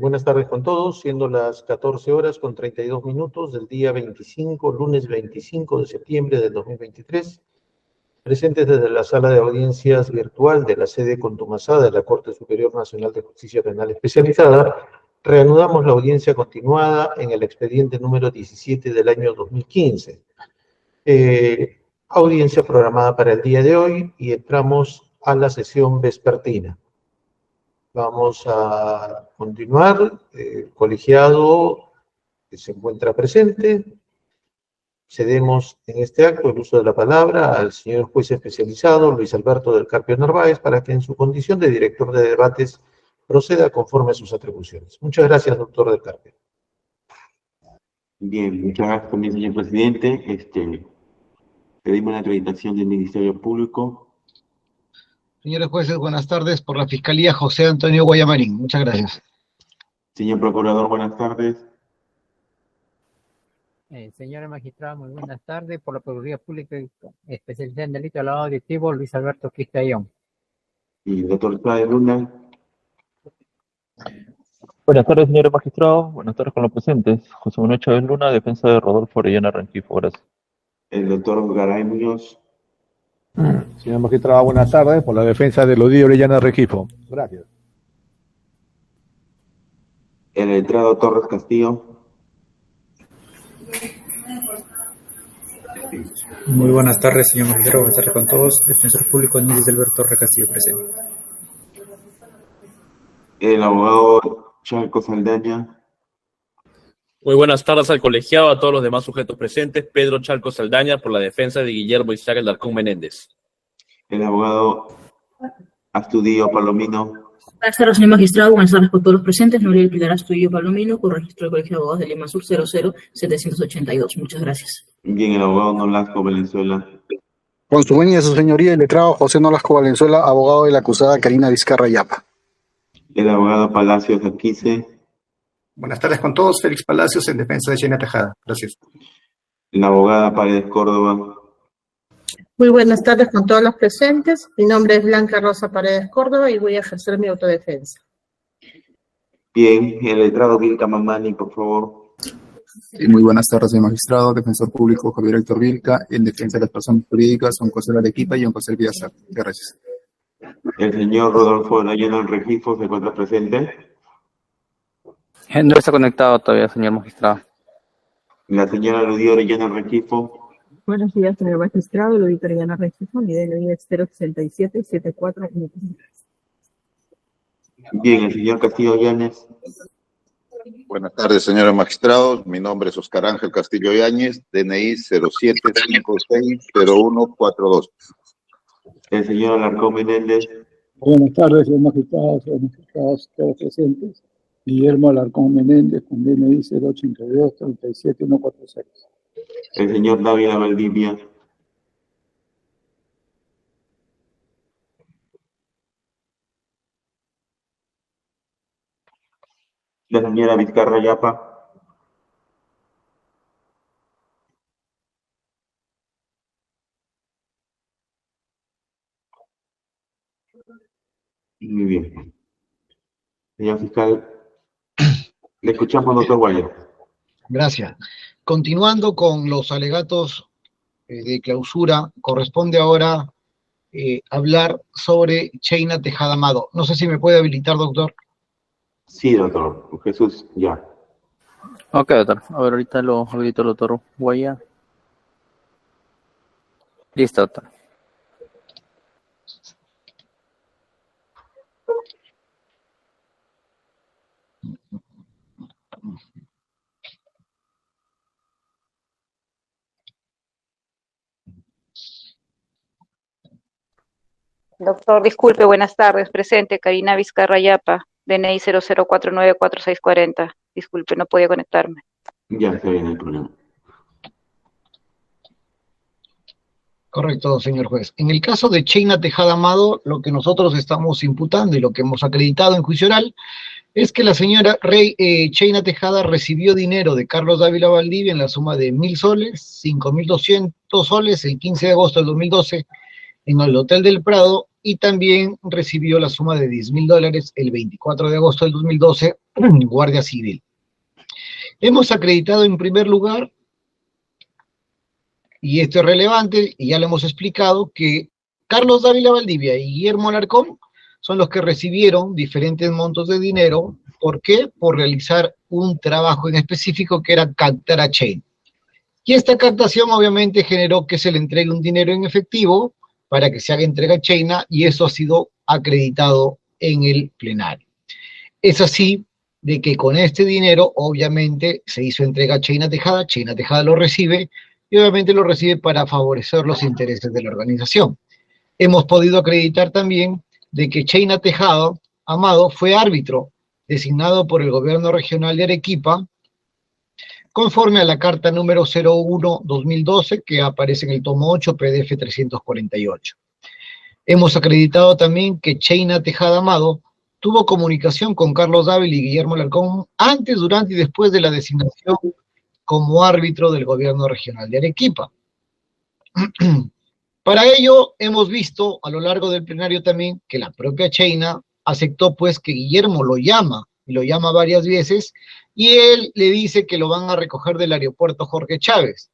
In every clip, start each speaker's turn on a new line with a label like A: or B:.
A: Buenas tardes con todos, siendo las 14 horas con 32 minutos del día 25, lunes 25 de septiembre del 2023, presentes desde la sala de audiencias virtual de la sede contumazada de la Corte Superior Nacional de Justicia Penal Especializada, reanudamos la audiencia continuada en el expediente número 17 del año 2015. Audiencia programada para el día de hoy y entramos a la sesión vespertina. Vamos a continuar. El colegiado que se encuentra presente. Cedemos en este acto el uso de la palabra al señor juez especializado Luis Alberto del Carpio Narváez para que en su condición de director de debates proceda conforme a sus atribuciones. Muchas gracias, doctor del Carpio.
B: Bien, muchas gracias también, señor presidente. Pedimos la acreditación del Ministerio Público.
C: Señores jueces, buenas tardes. Por la Fiscalía, José Antonio Guayamarín. Muchas gracias.
B: Señor Procurador, buenas tardes.
D: Señora magistrada, muy buenas tardes. Por la Procuraduría Pública especializada en delito de lavado adictivo, Luis Alberto Quistayón.
B: Y doctor Chávez Luna.
E: Buenas tardes, señores magistrados. Buenas tardes con los presentes. José Manuel Chávez Luna, defensa de Rodolfo Orellana Rengifo. Gracias.
B: El doctor Garay Muñoz.
F: Señor magistrado, buenas tardes. Por la defensa de Lodí Orellana Rengifo. Gracias.
B: El letrado Torres Castillo.
G: Muy buenas tardes, señor magistrado. Buenas tardes con todos. Defensor público Luis Alberto Recastillo presente.
B: El abogado Chalco Saldaña.
H: Muy buenas tardes al colegiado, a todos los demás sujetos presentes. Pedro Chalco Saldaña, por la defensa de Guillermo Isaac Alarcón Menéndez.
B: El abogado Astudillo Palomino.
I: Buenas tardes, señor magistrado. Buenas tardes con todos los presentes. Noriel Pilar Astudillo Palomino, con registro del Colegio de Abogados de Lima Sur 00782. Muchas gracias.
B: Bien, el abogado Nolasco Valenzuela.
J: Con su venia, su señoría, el letrado José Nolasco Valenzuela, abogado de la acusada Karina Vizcarra Yapa.
B: El abogado Palacios Aquise.
K: Buenas tardes con todos. Félix Palacios, en defensa de Sheina Tejada. Gracias.
B: La abogada Paredes Córdoba.
L: Muy buenas tardes con todos los presentes. Mi nombre es Blanca Rosa Paredes Córdoba y voy a ejercer mi autodefensa.
B: Bien, el letrado Vilca Mamani, por favor.
M: Muy buenas tardes, señor magistrado, defensor público Javier Héctor Vilca, en defensa de las personas jurídicas, Oncosel Arequipa y Oncosel Villasar. Gracias.
B: El señor Rodolfo Orellana Rengifo se encuentra presente.
N: No está conectado todavía, señor magistrado.
B: La señora Lodí Orellana Rengifo.
O: Buenos días, señor magistrado. Lodí Orellana Rengifo, mi DNI es 067-74.
B: Bien, el señor Castillo Yáñez.
P: Buenas tardes, señores magistrados. Mi nombre es Oscar Ángel Castillo Yáñez, DNI 07560142.
B: El señor Alarcón Menéndez.
Q: Buenas tardes, señor magistrado, señores magistrados, todos presentes. Guillermo Alarcón Menéndez, con DNI 082-37146.
B: El señor Dávila Valdivia. La señora Vizcarra Yapa. Muy bien. Señor fiscal, le escuchamos, doctor Guayo.
C: Gracias. Continuando con los alegatos de clausura, corresponde ahora hablar sobre Sheina Tejada Amado. No sé si me puede habilitar, doctor.
B: Sí, doctor. Jesús, ya.
N: Ok, doctor. A ver, ahorita lo habilito el doctor Guaya. Listo, doctor.
R: Doctor, disculpe, buenas tardes. Presente, Karina Vizcarra Yapa, DNI 00494640. Disculpe, no podía conectarme.
B: Ya está bien el problema.
C: Correcto, señor juez. En el caso de Sheina Tejada Amado, lo que nosotros estamos imputando y lo que hemos acreditado en juicio oral es que la señora Sheina Tejada recibió dinero de Carlos Dávila Valdivia en la suma de 1.000 soles, 5.200 soles el 15 de agosto del 2012 en el Hotel del Prado, y también recibió la suma de $10.000 el 24 de agosto del 2012 Guardia Civil. Hemos acreditado en primer lugar, y esto es relevante, y ya lo hemos explicado, que Carlos Dávila Valdivia y Guillermo Alarcón son los que recibieron diferentes montos de dinero. ¿Por qué? Por realizar un trabajo en específico que era captar a Chain. Y esta captación obviamente generó que se le entregue un dinero en efectivo para que se haga entrega a China, y eso ha sido acreditado en el plenario. Es así de que con este dinero obviamente se hizo entrega a China Tejada lo recibe, y obviamente lo recibe para favorecer los intereses de la organización. Hemos podido acreditar también de que China Tejada Amado fue árbitro designado por el gobierno regional de Arequipa, conforme a la carta número 01-2012 que aparece en el tomo 8, PDF 348. Hemos acreditado también que China Tejada Amado tuvo comunicación con Carlos Dávila y Guillermo Alarcón antes, durante y después de la designación como árbitro del gobierno regional de Arequipa. Para ello, hemos visto a lo largo del plenario también que la propia China aceptó pues que Guillermo lo llama, y lo llama varias veces, y él le dice que lo van a recoger del aeropuerto Jorge Chávez.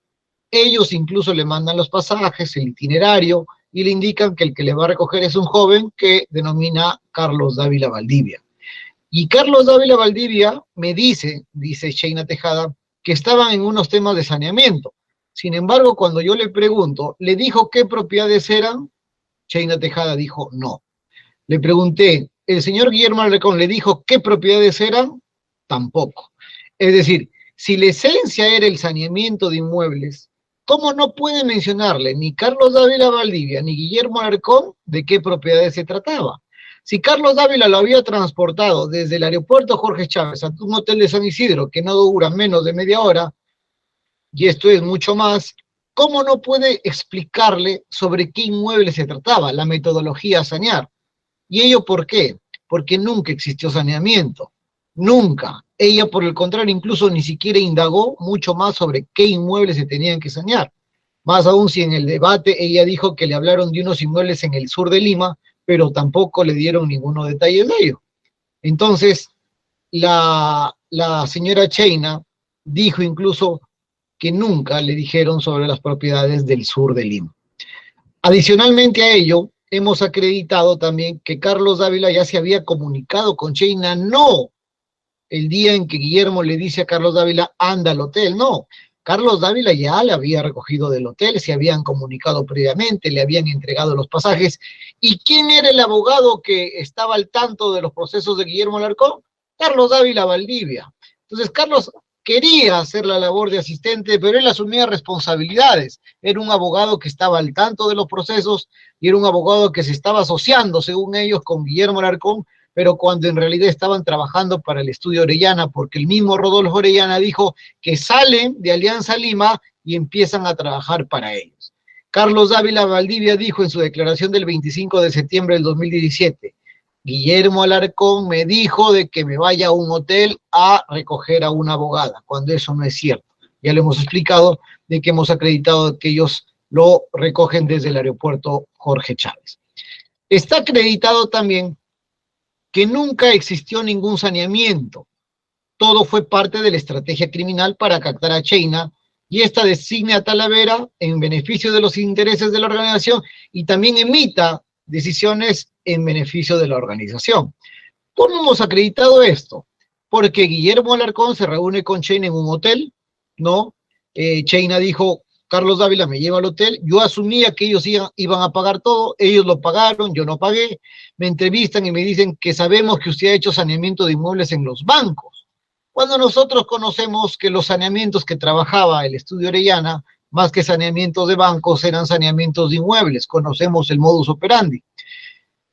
C: Ellos incluso le mandan los pasajes, el itinerario, y le indican que el que le va a recoger es un joven que denomina Carlos Dávila Valdivia. Y Carlos Dávila Valdivia me dice China Tejada, que estaban en unos temas de saneamiento. Sin embargo, cuando yo le pregunto, ¿le dijo qué propiedades eran? China Tejada dijo no. Le pregunté, ¿el señor Guillermo Alarcón le dijo qué propiedades eran? Tampoco. Es decir, si la esencia era el saneamiento de inmuebles, ¿cómo no puede mencionarle ni Carlos Dávila Valdivia ni Guillermo Alarcón de qué propiedades se trataba? Si Carlos Dávila lo había transportado desde el aeropuerto Jorge Chávez a un hotel de San Isidro que no dura menos de media hora, y esto es mucho más, ¿cómo no puede explicarle sobre qué inmueble se trataba, la metodología a sanear? ¿Y ello por qué? Porque nunca existió saneamiento, nunca. Ella, por el contrario, incluso ni siquiera indagó mucho más sobre qué inmuebles se tenían que sanear. Más aún si en el debate ella dijo que le hablaron de unos inmuebles en el sur de Lima, pero tampoco le dieron ninguno detalle de ello. Entonces, la señora China dijo incluso que nunca le dijeron sobre las propiedades del sur de Lima. Adicionalmente a ello, hemos acreditado también que Carlos Dávila ya se había comunicado con China, no el día en que Guillermo le dice a Carlos Dávila, anda al hotel, no. Carlos Dávila ya le había recogido del hotel, se habían comunicado previamente, le habían entregado los pasajes. ¿Y quién era el abogado que estaba al tanto de los procesos de Guillermo Alarcón? Carlos Dávila Valdivia. Entonces, Carlos quería hacer la labor de asistente, pero él asumía responsabilidades. Era un abogado que estaba al tanto de los procesos y era un abogado que se estaba asociando, según ellos, con Guillermo Alarcón, pero cuando en realidad estaban trabajando para el estudio Orellana, porque el mismo Rodolfo Orellana dijo que salen de Alianza Lima y empiezan a trabajar para ellos. Carlos Dávila Valdivia dijo en su declaración del 25 de septiembre del 2017, Guillermo Alarcón me dijo de que me vaya a un hotel a recoger a una abogada, cuando eso no es cierto. Ya le hemos explicado de que hemos acreditado que ellos lo recogen desde el aeropuerto Jorge Chávez. Está acreditado también que nunca existió ningún saneamiento. Todo fue parte de la estrategia criminal para captar a China, y esta designe a Talavera en beneficio de los intereses de la organización y también emita decisiones en beneficio de la organización. ¿Cómo hemos acreditado esto? Porque Guillermo Alarcón se reúne con China en un hotel, ¿no? China dijo, Carlos Dávila me lleva al hotel, yo asumía que ellos iban a pagar todo, ellos lo pagaron, yo no pagué, me entrevistan y me dicen que sabemos que usted ha hecho saneamiento de inmuebles en los bancos, cuando nosotros conocemos que los saneamientos que trabajaba el estudio Orellana, más que saneamientos de bancos, eran saneamientos de inmuebles, conocemos el modus operandi.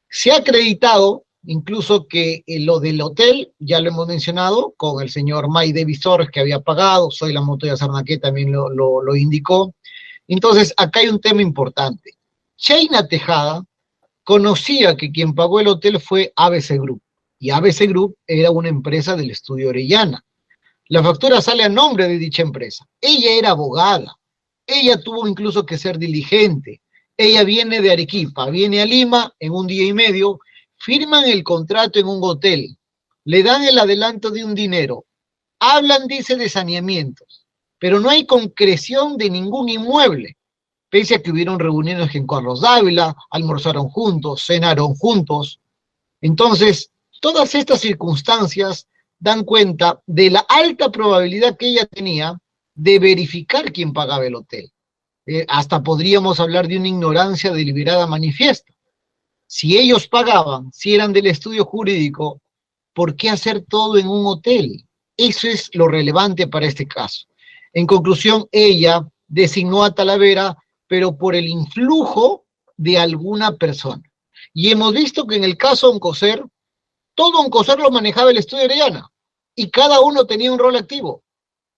C: Se ha acreditado incluso que lo del hotel, ya lo hemos mencionado, con el señor May Davis Torres que había pagado, Soy la Montoya Sarnaqué también lo indicó. Entonces, acá hay un tema importante. China Tejada conocía que quien pagó el hotel fue ABC Group, y ABC Group era una empresa del estudio Orellana. La factura sale a nombre de dicha empresa. Ella era abogada, ella tuvo incluso que ser diligente. Ella viene de Arequipa, viene a Lima en un día y medio, firman el contrato en un hotel. le dan el adelanto de un dinero, hablan, dice, de saneamientos, pero no hay concreción de ningún inmueble, pese a que hubieron reuniones en Carlos Dávila, almorzaron juntos, cenaron juntos. Entonces, todas estas circunstancias dan cuenta de la alta probabilidad que ella tenía de verificar quién pagaba el hotel. Hasta podríamos hablar de una ignorancia deliberada manifiesta. Si ellos pagaban, si eran del estudio jurídico, ¿por qué hacer todo en un hotel? Eso es lo relevante para este caso. En conclusión, ella designó a Talavera, pero por el influjo de alguna persona. Y hemos visto que en el caso Oncocer, todo Oncocer lo manejaba el estudio Orellana, y cada uno tenía un rol activo.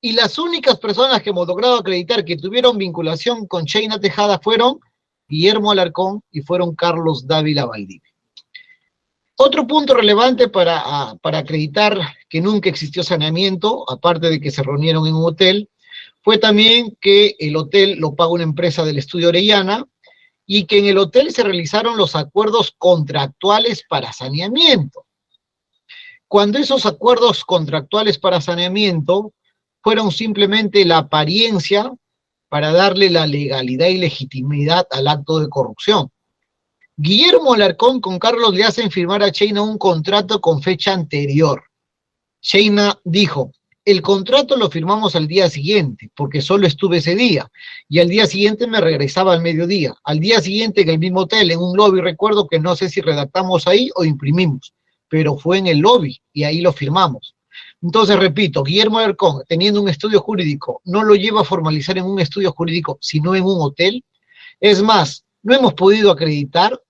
C: Y las únicas personas que hemos logrado acreditar que tuvieron vinculación con Sheina Tejada fueron Guillermo Alarcón y fueron Carlos Dávila Valdivia. Otro punto relevante para acreditar que nunca existió saneamiento, aparte de que se reunieron en un hotel, fue también que el hotel lo paga una empresa del estudio Orellana y que en el hotel se realizaron los acuerdos contractuales para saneamiento. Cuando esos acuerdos contractuales para saneamiento fueron simplemente la apariencia para darle la legalidad y legitimidad al acto de corrupción. Guillermo Alarcón con Carlos le hacen firmar a Sheina un contrato con fecha anterior. Sheina dijo, el contrato lo firmamos al día siguiente, porque solo estuve ese día, y al día siguiente me regresaba al mediodía. Al día siguiente en el mismo hotel, en un lobby, recuerdo que no sé si redactamos ahí o imprimimos, pero fue en el lobby y ahí lo firmamos. Entonces, repito, Guillermo Alarcón, teniendo un estudio jurídico, no lo lleva a formalizar en un estudio jurídico, sino en un hotel. Es más, no hemos podido acreditar,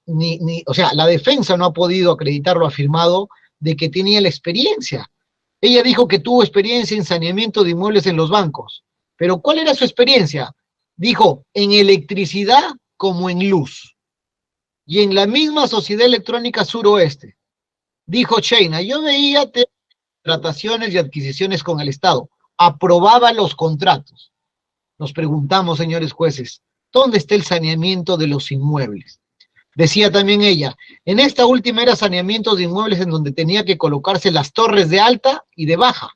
C: o sea, la defensa no ha podido acreditar lo afirmado de que tenía la experiencia. Ella dijo que tuvo experiencia en saneamiento de inmuebles en los bancos. Pero ¿cuál era su experiencia? Dijo, en electricidad como en luz. Y en la misma Sociedad Electrónica Suroeste. Dijo Sheina, yo veía trataciones y adquisiciones con el Estado. Aprobaba los contratos. Nos preguntamos, señores jueces, ¿dónde está el saneamiento de los inmuebles? Decía también ella, en esta última era saneamiento de inmuebles en donde tenía que colocarse las torres de alta y de baja.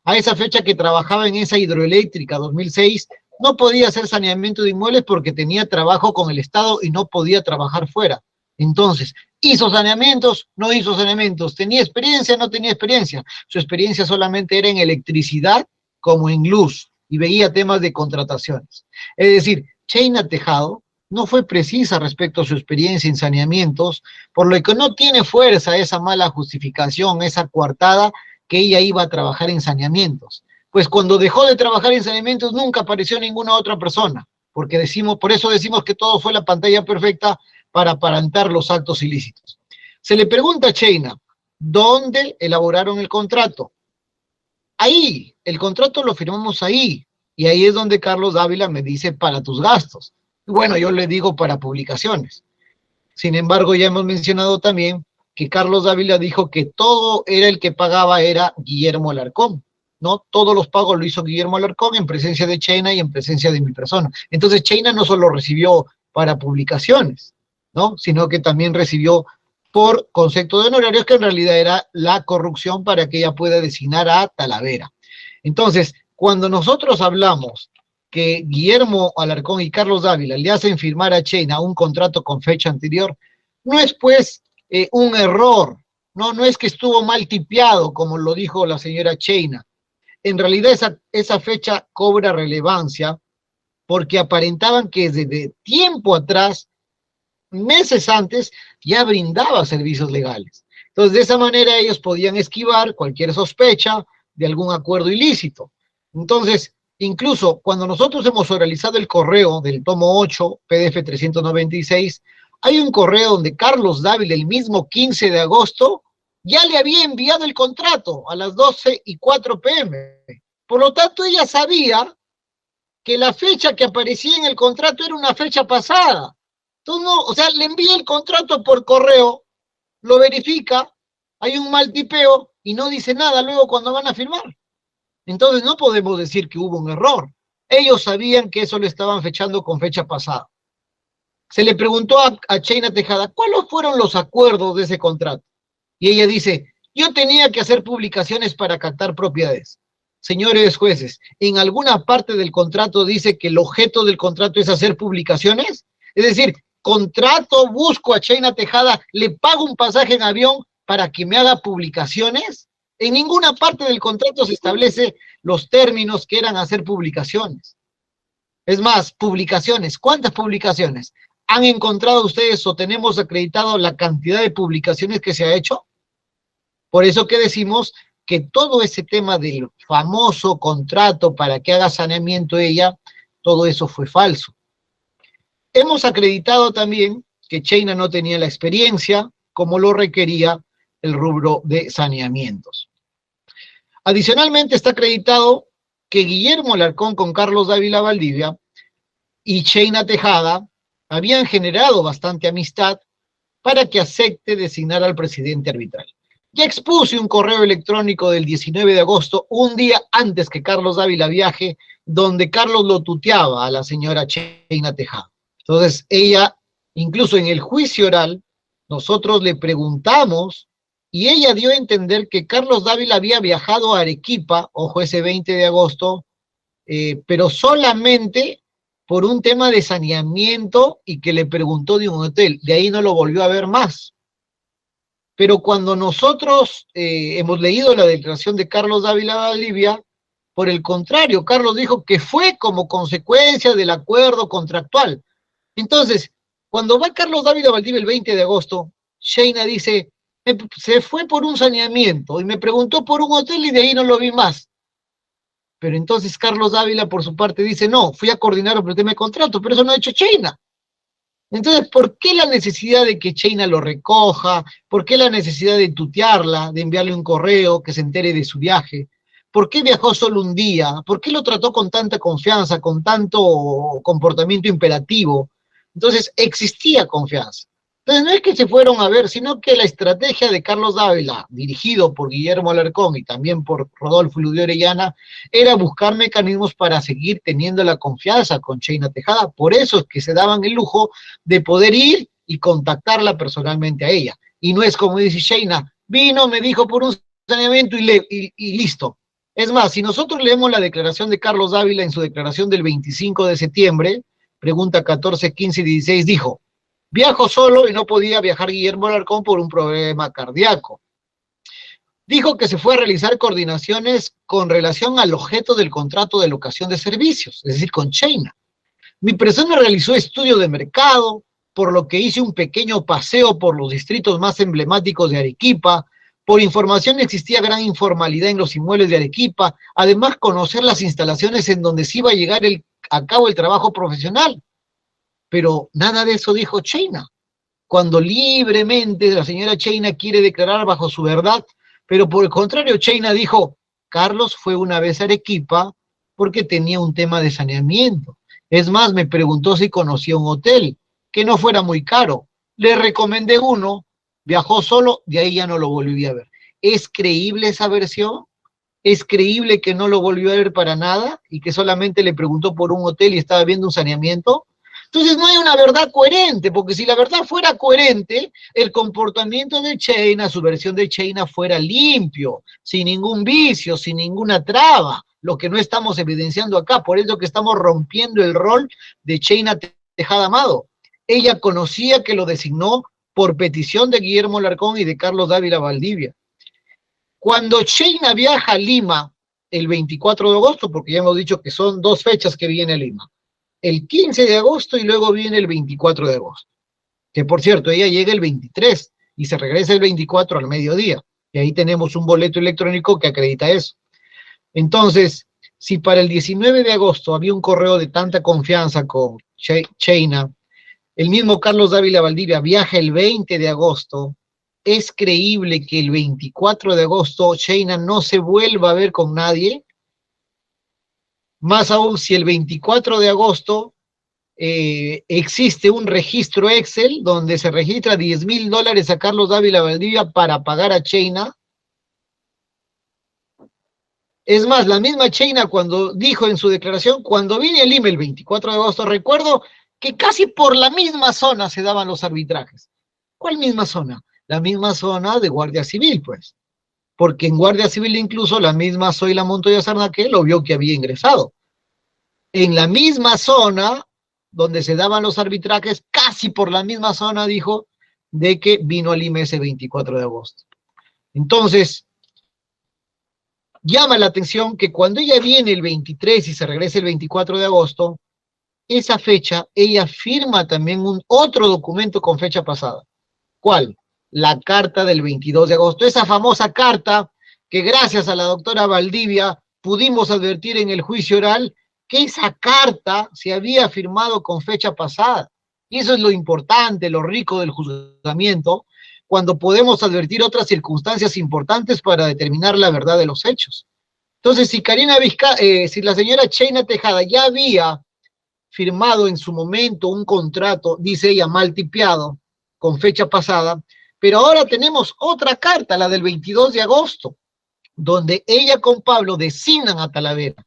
C: A esa fecha que trabajaba en esa hidroeléctrica 2006, no podía hacer saneamiento de inmuebles porque tenía trabajo con el Estado y no podía trabajar fuera. Entonces, ¿hizo saneamientos? No hizo saneamientos. ¿Tenía experiencia? No tenía experiencia. Su experiencia solamente era en electricidad como en luz y veía temas de contrataciones. Es decir, Sheina Tejada no fue precisa respecto a su experiencia en saneamientos, por lo que no tiene fuerza esa mala justificación, esa coartada que ella iba a trabajar en saneamientos. Pues cuando dejó de trabajar en saneamientos nunca apareció ninguna otra persona, porque por eso decimos que todo fue la pantalla perfecta para aparentar los actos ilícitos. Se le pregunta a Sheina, ¿dónde elaboraron el contrato? Ahí, el contrato lo firmamos ahí, y ahí es donde Carlos Dávila me dice para tus gastos. Bueno, yo le digo para publicaciones. Sin embargo, ya hemos mencionado también que Carlos Dávila dijo que todo era el que pagaba era Guillermo Alarcón, ¿no? Todos los pagos lo hizo Guillermo Alarcón en presencia de Sheina y en presencia de mi persona. Entonces, Sheina no solo recibió para publicaciones, ¿no? Sino que también recibió por concepto de honorarios, que en realidad era la corrupción para que ella pueda designar a Talavera. Entonces, cuando nosotros hablamos que Guillermo Alarcón y Carlos Dávila le hacen firmar a Sheina un contrato con fecha anterior, no es pues un error, no es que estuvo mal tipeado, como lo dijo la señora Sheina. En realidad esa fecha cobra relevancia porque aparentaban que desde tiempo atrás, meses antes, ya brindaba servicios legales. Entonces, de esa manera ellos podían esquivar cualquier sospecha de algún acuerdo ilícito. Entonces, incluso cuando nosotros hemos oralizado el correo del tomo 8, PDF 396, hay un correo donde Carlos Dávila, el mismo 15 de agosto, ya le había enviado el contrato a las 12:04 p.m. Por lo tanto, ella sabía que la fecha que aparecía en el contrato era una fecha pasada. Entonces, no, o sea, le envía el contrato por correo, lo verifica, hay un mal tipeo y no dice nada luego cuando van a firmar. Entonces no podemos decir que hubo un error. Ellos sabían que eso lo estaban fechando con fecha pasada. Se le preguntó a Sheina Tejada, ¿cuáles fueron los acuerdos de ese contrato? Y ella dice, Yo tenía que hacer publicaciones para captar propiedades. Señores jueces, ¿en alguna parte del contrato dice que el objeto del contrato es hacer publicaciones? Es decir, contrato, busco a Cheyna Tejada, le pago un pasaje en avión para que me haga publicaciones. En ninguna parte del contrato se establece los términos que eran hacer publicaciones. Es más, publicaciones, ¿cuántas publicaciones? ¿Han encontrado ustedes o tenemos acreditado la cantidad de publicaciones que se ha hecho? Por eso que decimos que todo ese tema del famoso contrato para que haga saneamiento ella, todo eso fue falso. Hemos acreditado también que Cheyna no tenía la experiencia como lo requería el rubro de saneamientos. Adicionalmente está acreditado que Guillermo Alarcón con Carlos Dávila Valdivia y Cheyna Tejada habían generado bastante amistad para que acepte designar al presidente arbitral. Ya expuse un correo electrónico del 19 de agosto, un día antes que Carlos Dávila viaje, donde Carlos lo tuteaba a la señora Cheyna Tejada. Entonces, ella, incluso en el juicio oral, nosotros le preguntamos y ella dio a entender que Carlos Dávila había viajado a Arequipa, ojo, ese 20 de agosto, pero solamente por un tema de saneamiento y que le preguntó de un hotel. De ahí no lo volvió a ver más. Pero cuando nosotros hemos leído la declaración de Carlos Dávila Valdivia, por el contrario, Carlos dijo que fue como consecuencia del acuerdo contractual. Entonces, cuando va Carlos Dávila Valdivia el 20 de agosto, Cheyna dice, se fue por un saneamiento y me preguntó por un hotel y de ahí no lo vi más. Pero entonces Carlos Dávila por su parte dice, no, fui a coordinar el tema de contrato, pero eso no ha hecho Cheyna. Entonces, ¿por qué la necesidad de que Cheyna lo recoja? ¿Por qué la necesidad de tutearla, de enviarle un correo que se entere de su viaje? ¿Por qué viajó solo un día? ¿Por qué lo trató con tanta confianza, con tanto comportamiento imperativo? Entonces, existía confianza. Entonces, no es que se fueron a ver, sino que la estrategia de Carlos Dávila, dirigido por Guillermo Alarcón y también por Rodolfo Ludio Orellana, era buscar mecanismos para seguir teniendo la confianza con Cheyna Tejada. Por eso es que se daban el lujo de poder ir y contactarla personalmente a ella. Y no es como dice Cheyna, vino, me dijo por un saneamiento y listo. Es más, si nosotros leemos la declaración de Carlos Dávila en su declaración del 25 de septiembre, pregunta 14, 15 y 16, dijo, viajo solo y no podía viajar Guillermo Alarcón por un problema cardíaco. Dijo que se fue a realizar coordinaciones con relación al objeto del contrato de locación de servicios, es decir, con Cheyna. Mi persona realizó estudio de mercado, por lo que hice un pequeño paseo por los distritos más emblemáticos de Arequipa. Por información existía gran informalidad en los inmuebles de Arequipa, además conocer las instalaciones en donde se iba a llegar a cabo el trabajo profesional. Pero nada de eso dijo Cheyna, cuando libremente la señora Cheyna quiere declarar bajo su verdad, pero por el contrario Cheyna dijo, Carlos fue una vez a Arequipa porque tenía un tema de saneamiento. Es más, me preguntó si conocía un hotel, que no fuera muy caro. Le recomendé uno, viajó solo, de ahí ya no lo volví a ver. ¿Es creíble esa versión? ¿Es creíble que no lo volvió a ver para nada y que solamente le preguntó por un hotel y estaba viendo un saneamiento? Entonces no hay una verdad coherente, porque si la verdad fuera coherente, el comportamiento de Cheyna, su versión de Cheyna fuera limpio, sin ningún vicio, sin ninguna traba, lo que no estamos evidenciando acá, por eso que estamos rompiendo el rol de Cheyna Tejada Amado. Ella conocía que lo designó por petición de Guillermo Alarcón y de Carlos Dávila Valdivia. Cuando Cheyna viaja a Lima el 24 de agosto, porque ya hemos dicho que son dos fechas que viene a Lima, el 15 de agosto y luego viene el 24 de agosto. Que por cierto, ella llega el 23 y se regresa el 24 al mediodía. Y ahí tenemos un boleto electrónico que acredita eso. Entonces, si para el 19 de agosto había un correo de tanta confianza con Cheyna, el mismo Carlos Dávila Valdivia viaja el 20 de agosto, ¿es creíble que el 24 de agosto Cheyna no se vuelva a ver con nadie? Más aún si el 24 de agosto existe un registro Excel donde se registra $10,000 a Carlos Dávila Valdivia para pagar a Cheyna. Es más, la misma Cheyna cuando dijo en su declaración, cuando vine a Lima el 24 de agosto, recuerdo que casi por la misma zona se daban los arbitrajes. ¿Cuál misma zona? La misma zona de Guardia Civil, pues. porque en Guardia Civil incluso la misma Zoila Montoya Sarnaque lo vio que había ingresado. En la misma zona donde se daban los arbitrajes, casi por la misma zona, dijo, de que vino al IME ese 24 de agosto. Entonces, llama la atención que cuando ella viene el 23 y se regresa el 24 de agosto, esa fecha, ella firma también otro documento con fecha pasada. ¿Cuál? La carta del 22 de agosto, esa famosa carta que gracias a la doctora Valdivia pudimos advertir en el juicio oral que esa carta se había firmado con fecha pasada. Y eso es lo importante, lo rico del juzgamiento, cuando podemos advertir otras circunstancias importantes para determinar la verdad de los hechos. Entonces, si si la señora Cheyna Tejada ya había firmado en su momento un contrato, dice ella, mal tipiado, con fecha pasada, pero ahora tenemos otra carta, la del 22 de agosto, donde ella con Pablo designan a Talavera.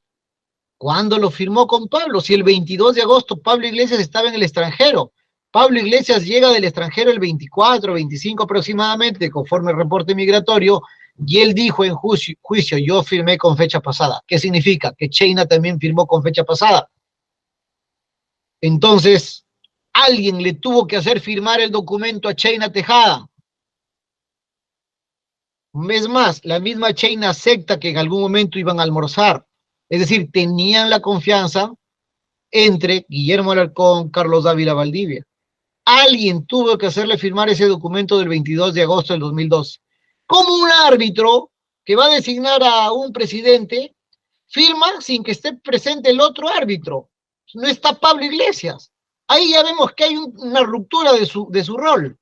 C: ¿Cuándo lo firmó con Pablo? Si el 22 de agosto Pablo Iglesias estaba en el extranjero. Pablo Iglesias llega del extranjero el 24, 25 aproximadamente, conforme el reporte migratorio, y él dijo en juicio, yo firmé con fecha pasada. ¿Qué significa? Que Cheyna también firmó con fecha pasada. Entonces, alguien le tuvo que hacer firmar el documento a Cheyna Tejada. Un mes más, la misma Cheyna acepta que en algún momento iban a almorzar. Es decir, tenían la confianza entre Guillermo Alarcón, Carlos Dávila Valdivia. Alguien tuvo que hacerle firmar ese documento del 22 de agosto del 2012. Como un árbitro que va a designar a un presidente, firma sin que esté presente el otro árbitro. No está Pablo Iglesias. Ahí ya vemos que hay una ruptura de su rol.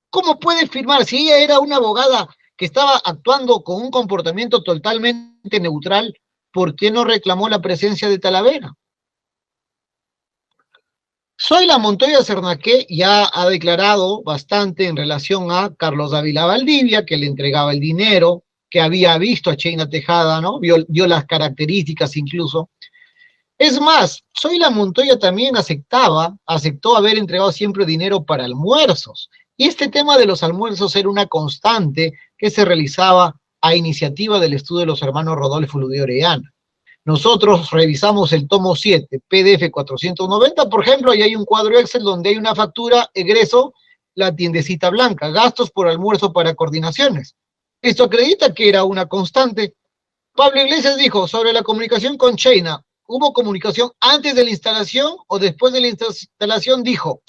C: ¿Cómo puede firmar? Si ella era una abogada que estaba actuando con un comportamiento totalmente neutral, ¿por qué no reclamó la presencia de Talavera? Zoila Montoya Sarnaque ya ha declarado bastante en relación a Carlos Dávila Valdivia, que le entregaba el dinero, que había visto a Cheyna Tejada, ¿no? Vio las características incluso. Es más, Zoila Montoya también aceptó haber entregado siempre dinero para almuerzos. Y este tema de los almuerzos era una constante que se realizaba a iniciativa del estudio de los hermanos Rodolfo Ludí Orellana. Nosotros revisamos el tomo 7, PDF 490, por ejemplo, y hay un cuadro Excel donde hay una factura, egreso, la tiendecita blanca, gastos por almuerzo para coordinaciones. Esto acredita que era una constante. Pablo Iglesias dijo sobre la comunicación con Cheyna, ¿hubo comunicación antes de la instalación o después de la instalación? Dijo,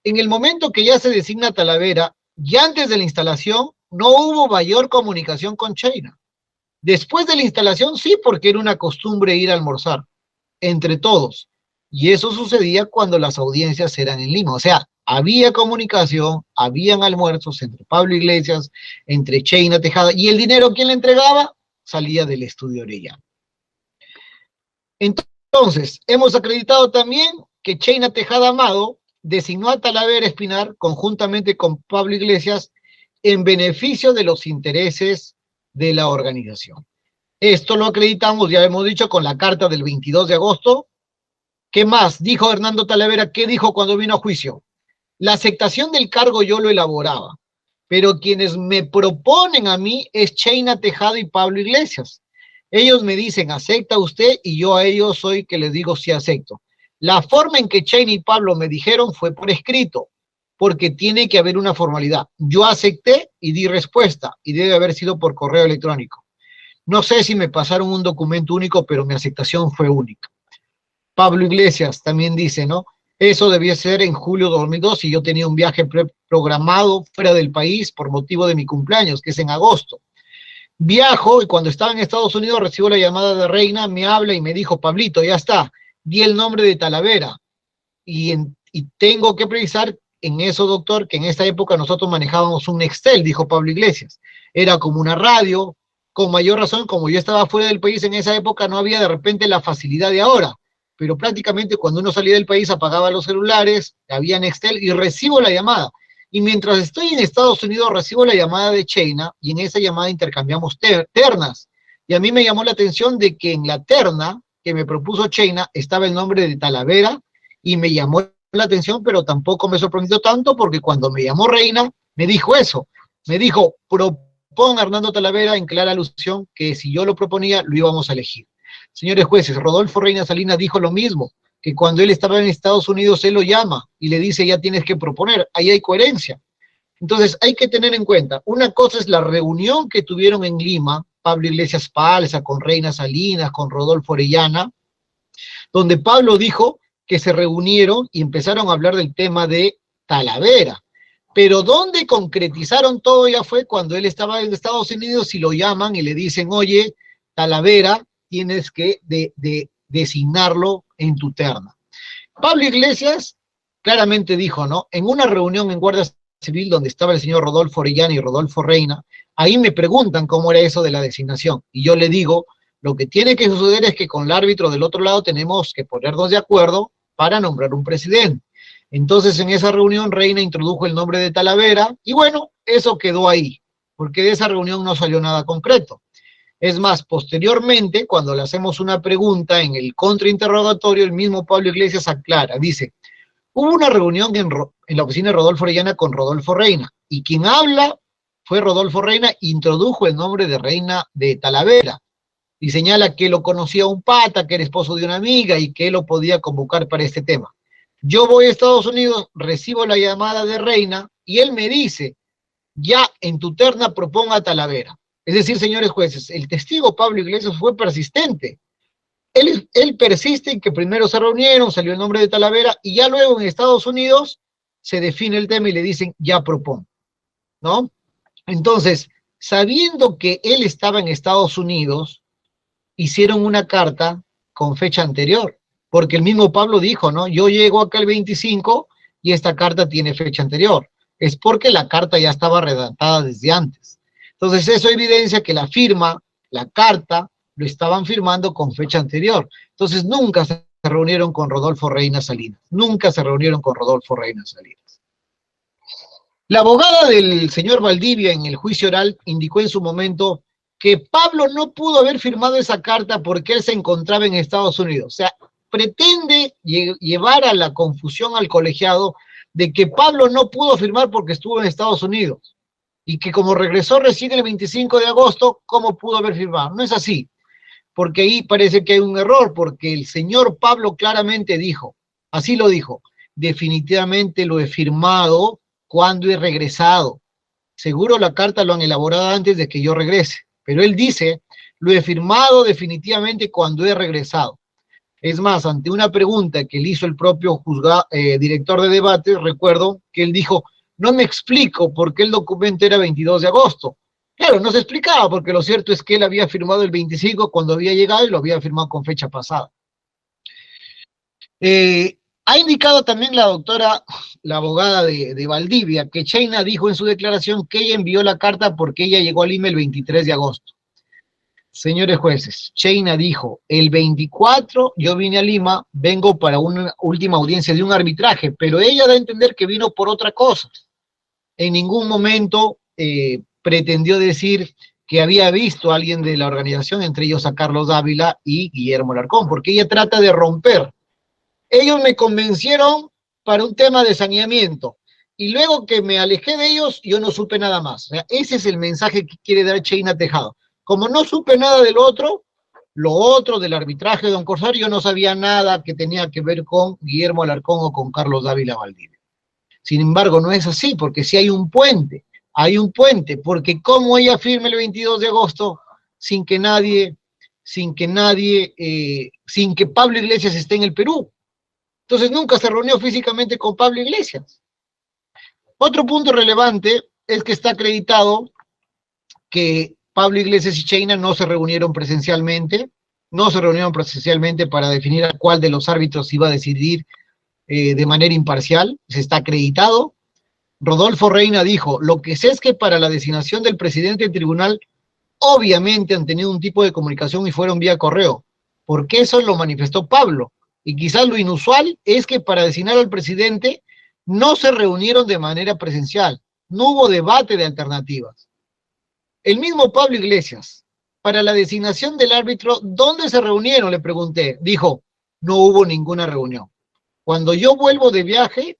C: en el momento que ya se designa Talavera, y antes de la instalación, no hubo mayor comunicación con Cheyna. Después de la instalación, sí, porque era una costumbre ir a almorzar, entre todos. Y eso sucedía cuando las audiencias eran en Lima. O sea, había comunicación, habían almuerzos entre Pablo Iglesias, entre Cheyna Tejada, y el dinero, ¿quién le entregaba? Salía del estudio Orellana. Entonces, hemos acreditado también que Cheyna Tejada Amado designó a Talavera Espinar, conjuntamente con Pablo Iglesias, en beneficio de los intereses de la organización. Esto lo acreditamos, ya hemos dicho, con la carta del 22 de agosto. ¿Qué más? Dijo Hernando Talavera, ¿qué dijo cuando vino a juicio? La aceptación del cargo yo lo elaboraba, pero quienes me proponen a mí es Cheyna Tejada y Pablo Iglesias. Ellos me dicen, ¿acepta usted? Y yo a ellos soy que les digo, sí acepto. La forma en que Cheyna y Pablo me dijeron fue por escrito, porque tiene que haber una formalidad. Yo acepté y di respuesta, y debe haber sido por correo electrónico. No sé si me pasaron un documento único, pero mi aceptación fue única. Pablo Iglesias también dice, ¿no? Eso debía ser en julio de 2002 y yo tenía un viaje programado fuera del país por motivo de mi cumpleaños, que es en agosto. Viajo y cuando estaba en Estados Unidos recibo la llamada de Reina, me habla y me dijo, Pablito, ya está, di el nombre de Talavera. Y tengo que precisar en eso, doctor, que en esta época nosotros manejábamos un Nextel, dijo Pablo Iglesias. Era como una radio, con mayor razón, como yo estaba fuera del país en esa época, no había de repente la facilidad de ahora, pero prácticamente cuando uno salía del país apagaba los celulares, había Nextel y recibo la llamada. Y mientras estoy en Estados Unidos recibo la llamada de Cheyna y en esa llamada intercambiamos ternas. Y a mí me llamó la atención de que en la terna que me propuso Cheyna estaba el nombre de Talavera y me llamó la atención, pero tampoco me sorprendió tanto porque cuando me llamó Reina me dijo eso. Me dijo, proponga a Hernando Talavera en clara alusión que si yo lo proponía, lo íbamos a elegir. Señores jueces, Rodolfo Reina Salinas dijo lo mismo, que cuando él estaba en Estados Unidos, él lo llama y le dice, ya tienes que proponer, ahí hay coherencia. Entonces, hay que tener en cuenta, una cosa es la reunión que tuvieron en Lima, Pablo Iglesias Palza, con Reina Salinas, con Rodolfo Orellana, donde Pablo dijo que se reunieron y empezaron a hablar del tema de Talavera. Pero donde concretizaron todo ya fue cuando él estaba en Estados Unidos y lo llaman y le dicen, oye, Talavera, tienes que designarlo en tu terna. Pablo Iglesias claramente dijo, ¿no? En una reunión en Guardia Civil donde estaba el señor Rodolfo Orellana y Rodolfo Reina, ahí me preguntan cómo era eso de la designación. Y yo le digo, lo que tiene que suceder es que con el árbitro del otro lado tenemos que ponernos de acuerdo para nombrar un presidente. Entonces en esa reunión Reina introdujo el nombre de Talavera y bueno, eso quedó ahí, porque de esa reunión no salió nada concreto. Es más, posteriormente, cuando le hacemos una pregunta en el contrainterrogatorio, el mismo Pablo Iglesias aclara, dice, hubo una reunión en la oficina de Rodolfo Orellana con Rodolfo Reina, y quien habla fue Rodolfo Reina, introdujo el nombre de Reina de Talavera, y señala que lo conocía un pata, que era esposo de una amiga, y que él lo podía convocar para este tema. Yo voy a Estados Unidos, recibo la llamada de Reina, y él me dice, ya en tu terna proponga a Talavera. Es decir, señores jueces, el testigo Pablo Iglesias fue persistente. Él persiste en que primero se reunieron, salió el nombre de Talavera, y ya luego en Estados Unidos se define el tema y le dicen, ya propongo, ¿no? Entonces, sabiendo que él estaba en Estados Unidos, hicieron una carta con fecha anterior, porque el mismo Pablo dijo, ¿no? Yo llego acá el 25 y esta carta tiene fecha anterior. Es porque la carta ya estaba redactada desde antes. Entonces eso evidencia que la firma, la carta, lo estaban firmando con fecha anterior. Entonces nunca se reunieron con Rodolfo Reina Salinas. Nunca se reunieron con Rodolfo Reina Salinas. La abogada del señor Valdivia en el juicio oral indicó en su momento que Pablo no pudo haber firmado esa carta porque él se encontraba en Estados Unidos. O sea, pretende llevar a la confusión al colegiado de que Pablo no pudo firmar porque estuvo en Estados Unidos y que como regresó recién el 25 de agosto, ¿cómo pudo haber firmado? No es así, porque ahí parece que hay un error, porque el señor Pablo claramente dijo, así lo dijo, definitivamente lo he firmado cuando he regresado. Seguro la carta lo han elaborado antes de que yo regrese, pero él dice, lo he firmado definitivamente cuando he regresado. Es más, ante una pregunta que le hizo el propio director de debate, recuerdo que él dijo, no me explico por qué el documento era 22 de agosto. Claro, no se explicaba, porque lo cierto es que él había firmado el 25 cuando había llegado y lo había firmado con fecha pasada. Ha indicado también la doctora, la abogada de Valdivia, que Cheyna dijo en su declaración que ella envió la carta porque ella llegó a Lima el 23 de agosto. Señores jueces, Cheyna dijo, el 24 yo vine a Lima, vengo para una última audiencia de un arbitraje, pero ella da a entender que vino por otra cosa. En ningún momento pretendió decir que había visto a alguien de la organización, entre ellos a Carlos Dávila y Guillermo Alarcón, porque ella trata de romper. Ellos me convencieron para un tema de saneamiento, y luego que me alejé de ellos, yo no supe nada más. O sea, ese es el mensaje que quiere dar Cheyna Tejada. Como no supe nada del otro, lo otro del arbitraje de Don Corsario, yo no sabía nada que tenía que ver con Guillermo Alarcón o con Carlos Dávila Valdivia. Sin embargo, no es así, porque sí hay un puente, porque como ella firme el 22 de agosto, sin que Pablo Iglesias esté en el Perú. Entonces nunca se reunió físicamente con Pablo Iglesias. Otro punto relevante es que está acreditado que Pablo Iglesias y Cheyna no se reunieron presencialmente para definir a cuál de los árbitros iba a decidir de manera imparcial, se está acreditado. Rodolfo Reina dijo, lo que sé es que para la designación del presidente del tribunal, obviamente han tenido un tipo de comunicación y fueron vía correo, porque eso lo manifestó Pablo, y quizás lo inusual es que para designar al presidente no se reunieron de manera presencial, no hubo debate de alternativas. El mismo Pablo Iglesias, para la designación del árbitro, ¿dónde se reunieron? Le pregunté. Dijo, no hubo ninguna reunión. Cuando yo vuelvo de viaje,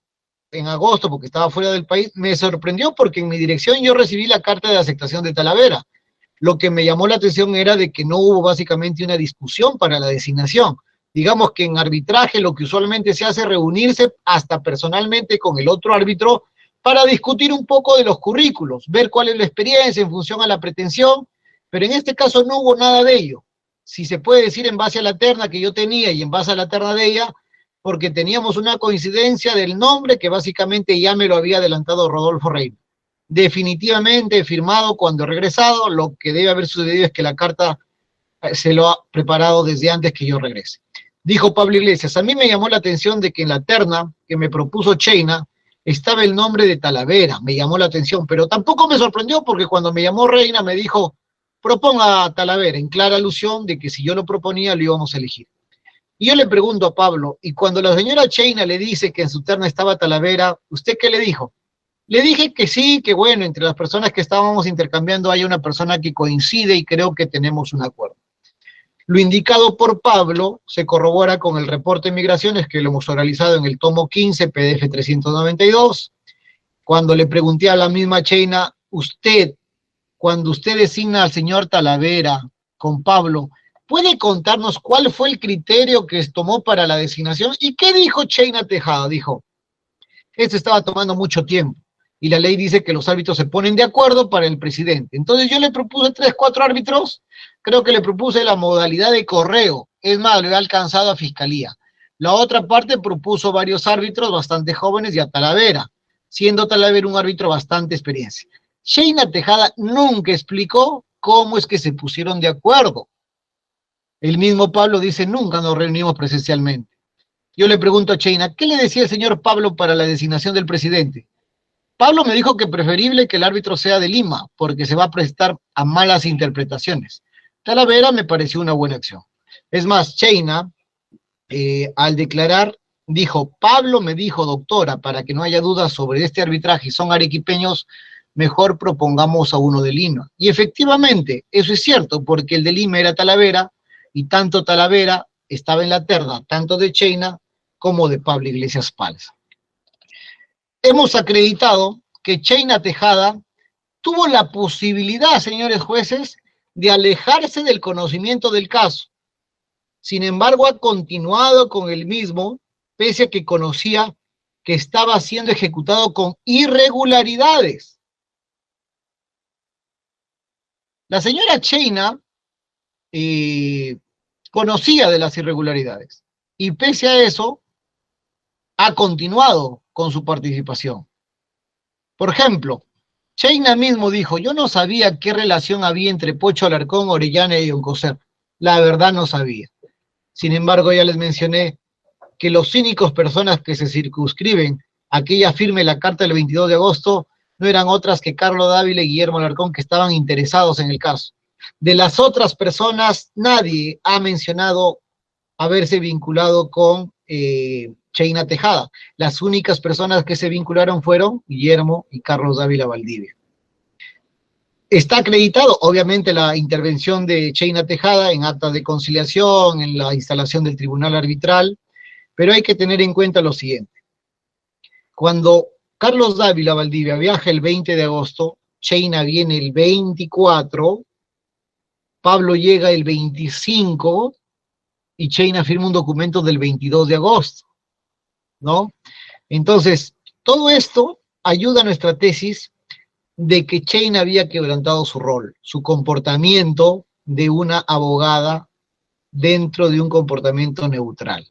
C: en agosto porque estaba fuera del país, me sorprendió porque en mi dirección yo recibí la carta de aceptación de Talavera. Lo que me llamó la atención era de que no hubo básicamente una discusión para la designación. Digamos que en arbitraje lo que usualmente se hace es reunirse hasta personalmente con el otro árbitro para discutir un poco de los currículos, ver cuál es la experiencia en función a la pretensión, pero en este caso no hubo nada de ello. Si se puede decir en base a la terna que yo tenía y en base a la terna de ella, porque teníamos una coincidencia del nombre que básicamente ya me lo había adelantado Rodolfo Reina. Definitivamente firmado cuando he regresado, lo que debe haber sucedido es que la carta se lo ha preparado desde antes que yo regrese. Dijo Pablo Iglesias, a mí me llamó la atención de que en la terna que me propuso Cheina estaba el nombre de Talavera, me llamó la atención, pero tampoco me sorprendió porque cuando me llamó Reina me dijo, proponga a Talavera, en clara alusión de que si yo lo proponía lo íbamos a elegir. Y yo le pregunto a Pablo, y cuando la señora Cheina le dice que en su terna estaba Talavera, ¿usted qué le dijo? Le dije que sí, que bueno, entre las personas que estábamos intercambiando hay una persona que coincide y creo que tenemos un acuerdo. Lo indicado por Pablo se corrobora con el reporte de migraciones que lo hemos realizado en el tomo 15, PDF 392. Cuando le pregunté a la misma Cheina, usted, cuando usted designa al señor Talavera con Pablo, ¿puede contarnos cuál fue el criterio que tomó para la designación? ¿Y qué dijo Cheina Tejada? Dijo, esto estaba tomando mucho tiempo y la ley dice que los árbitros se ponen de acuerdo para el presidente. Entonces yo le propuse 3, 4 árbitros, creo que le propuse la modalidad de correo, es más, lo he alcanzado a Fiscalía. La otra parte propuso varios árbitros bastante jóvenes y a Talavera, siendo Talavera un árbitro bastante experiencia. Cheina Tejada nunca explicó cómo es que se pusieron de acuerdo. El mismo Pablo dice, nunca nos reunimos presencialmente. Yo le pregunto a Cheina, ¿qué le decía el señor Pablo para la designación del presidente? Pablo me dijo que preferible que el árbitro sea de Lima, porque se va a prestar a malas interpretaciones. Talavera me pareció una buena acción. Es más, Cheina, al declarar, dijo, Pablo me dijo, doctora, para que no haya dudas sobre este arbitraje y son arequipeños, mejor propongamos a uno de Lima. Y efectivamente, eso es cierto, porque el de Lima era Talavera, y tanto Talavera estaba en la terna, tanto de Cheina como de Pablo Iglesias Palza. Hemos acreditado que Cheina Tejada tuvo la posibilidad, señores jueces, de alejarse del conocimiento del caso. Sin embargo, ha continuado con el mismo, pese a que conocía que estaba siendo ejecutado con irregularidades. La señora Cheina conocía de las irregularidades y pese a eso ha continuado con su participación. Por ejemplo, Cheina mismo dijo, yo no sabía qué relación había entre Pocho Alarcón, Orellana y Oncocer. La verdad no sabía. Sin embargo, ya les mencioné que los cínicos personas que se circunscriben a que ella firme la carta del 22 de agosto no eran otras que Carlos Dávila y Guillermo Alarcón, que estaban interesados en el caso. De las otras personas, nadie ha mencionado haberse vinculado con Cheina Tejada. Las únicas personas que se vincularon fueron Guillermo y Carlos Dávila Valdivia. Está acreditado, obviamente, la intervención de Cheina Tejada en acta de conciliación, en la instalación del tribunal arbitral, pero hay que tener en cuenta lo siguiente. Cuando Carlos Dávila Valdivia viaja el 20 de agosto, Cheina viene el 24, Pablo llega el 25 y Cheina firma un documento del 22 de agosto, ¿no? Entonces, todo esto ayuda a nuestra tesis de que Cheina había quebrantado su rol, su comportamiento de una abogada dentro de un comportamiento neutral,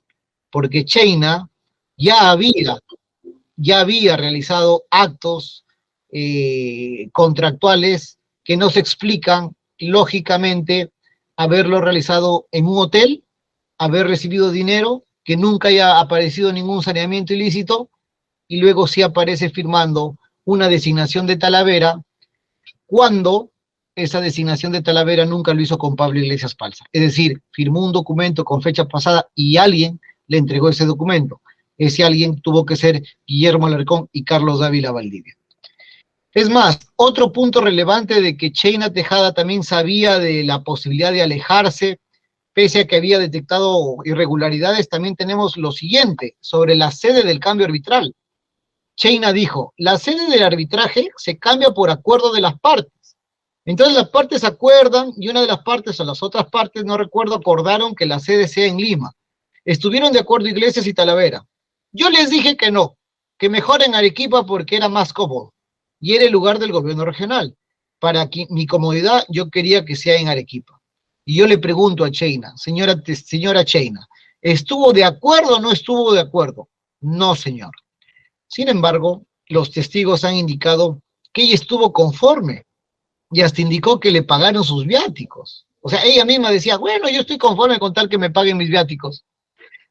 C: porque Cheina ya había realizado actos contractuales que no se explican lógicamente haberlo realizado en un hotel, haber recibido dinero, que nunca haya aparecido ningún saneamiento ilícito, y luego sí aparece firmando una designación de Talavera, cuando esa designación de Talavera nunca lo hizo con Pablo Iglesias Palza. Es decir, firmó un documento con fecha pasada y alguien le entregó ese documento. Ese alguien tuvo que ser Guillermo Alarcón y Carlos Dávila Valdivia. Es más, otro punto relevante de que Cheina Tejada también sabía de la posibilidad de alejarse, pese a que había detectado irregularidades, también tenemos lo siguiente, sobre la sede del cambio arbitral. Cheina dijo, la sede del arbitraje se cambia por acuerdo de las partes. Entonces las partes acuerdan y una de las partes o las otras partes, no recuerdo, acordaron que la sede sea en Lima. Estuvieron de acuerdo Iglesias y Talavera. Yo les dije que no, que mejor en Arequipa porque era más cómodo y era el lugar del gobierno regional. Para mi comodidad yo quería que sea en Arequipa. Y yo le pregunto a Cheina, señora Cheina, ¿estuvo de acuerdo o no estuvo de acuerdo? No, señor. Sin embargo, los testigos han indicado que ella estuvo conforme y hasta indicó que le pagaron sus viáticos. O sea, ella misma decía, bueno, yo estoy conforme con tal que me paguen mis viáticos.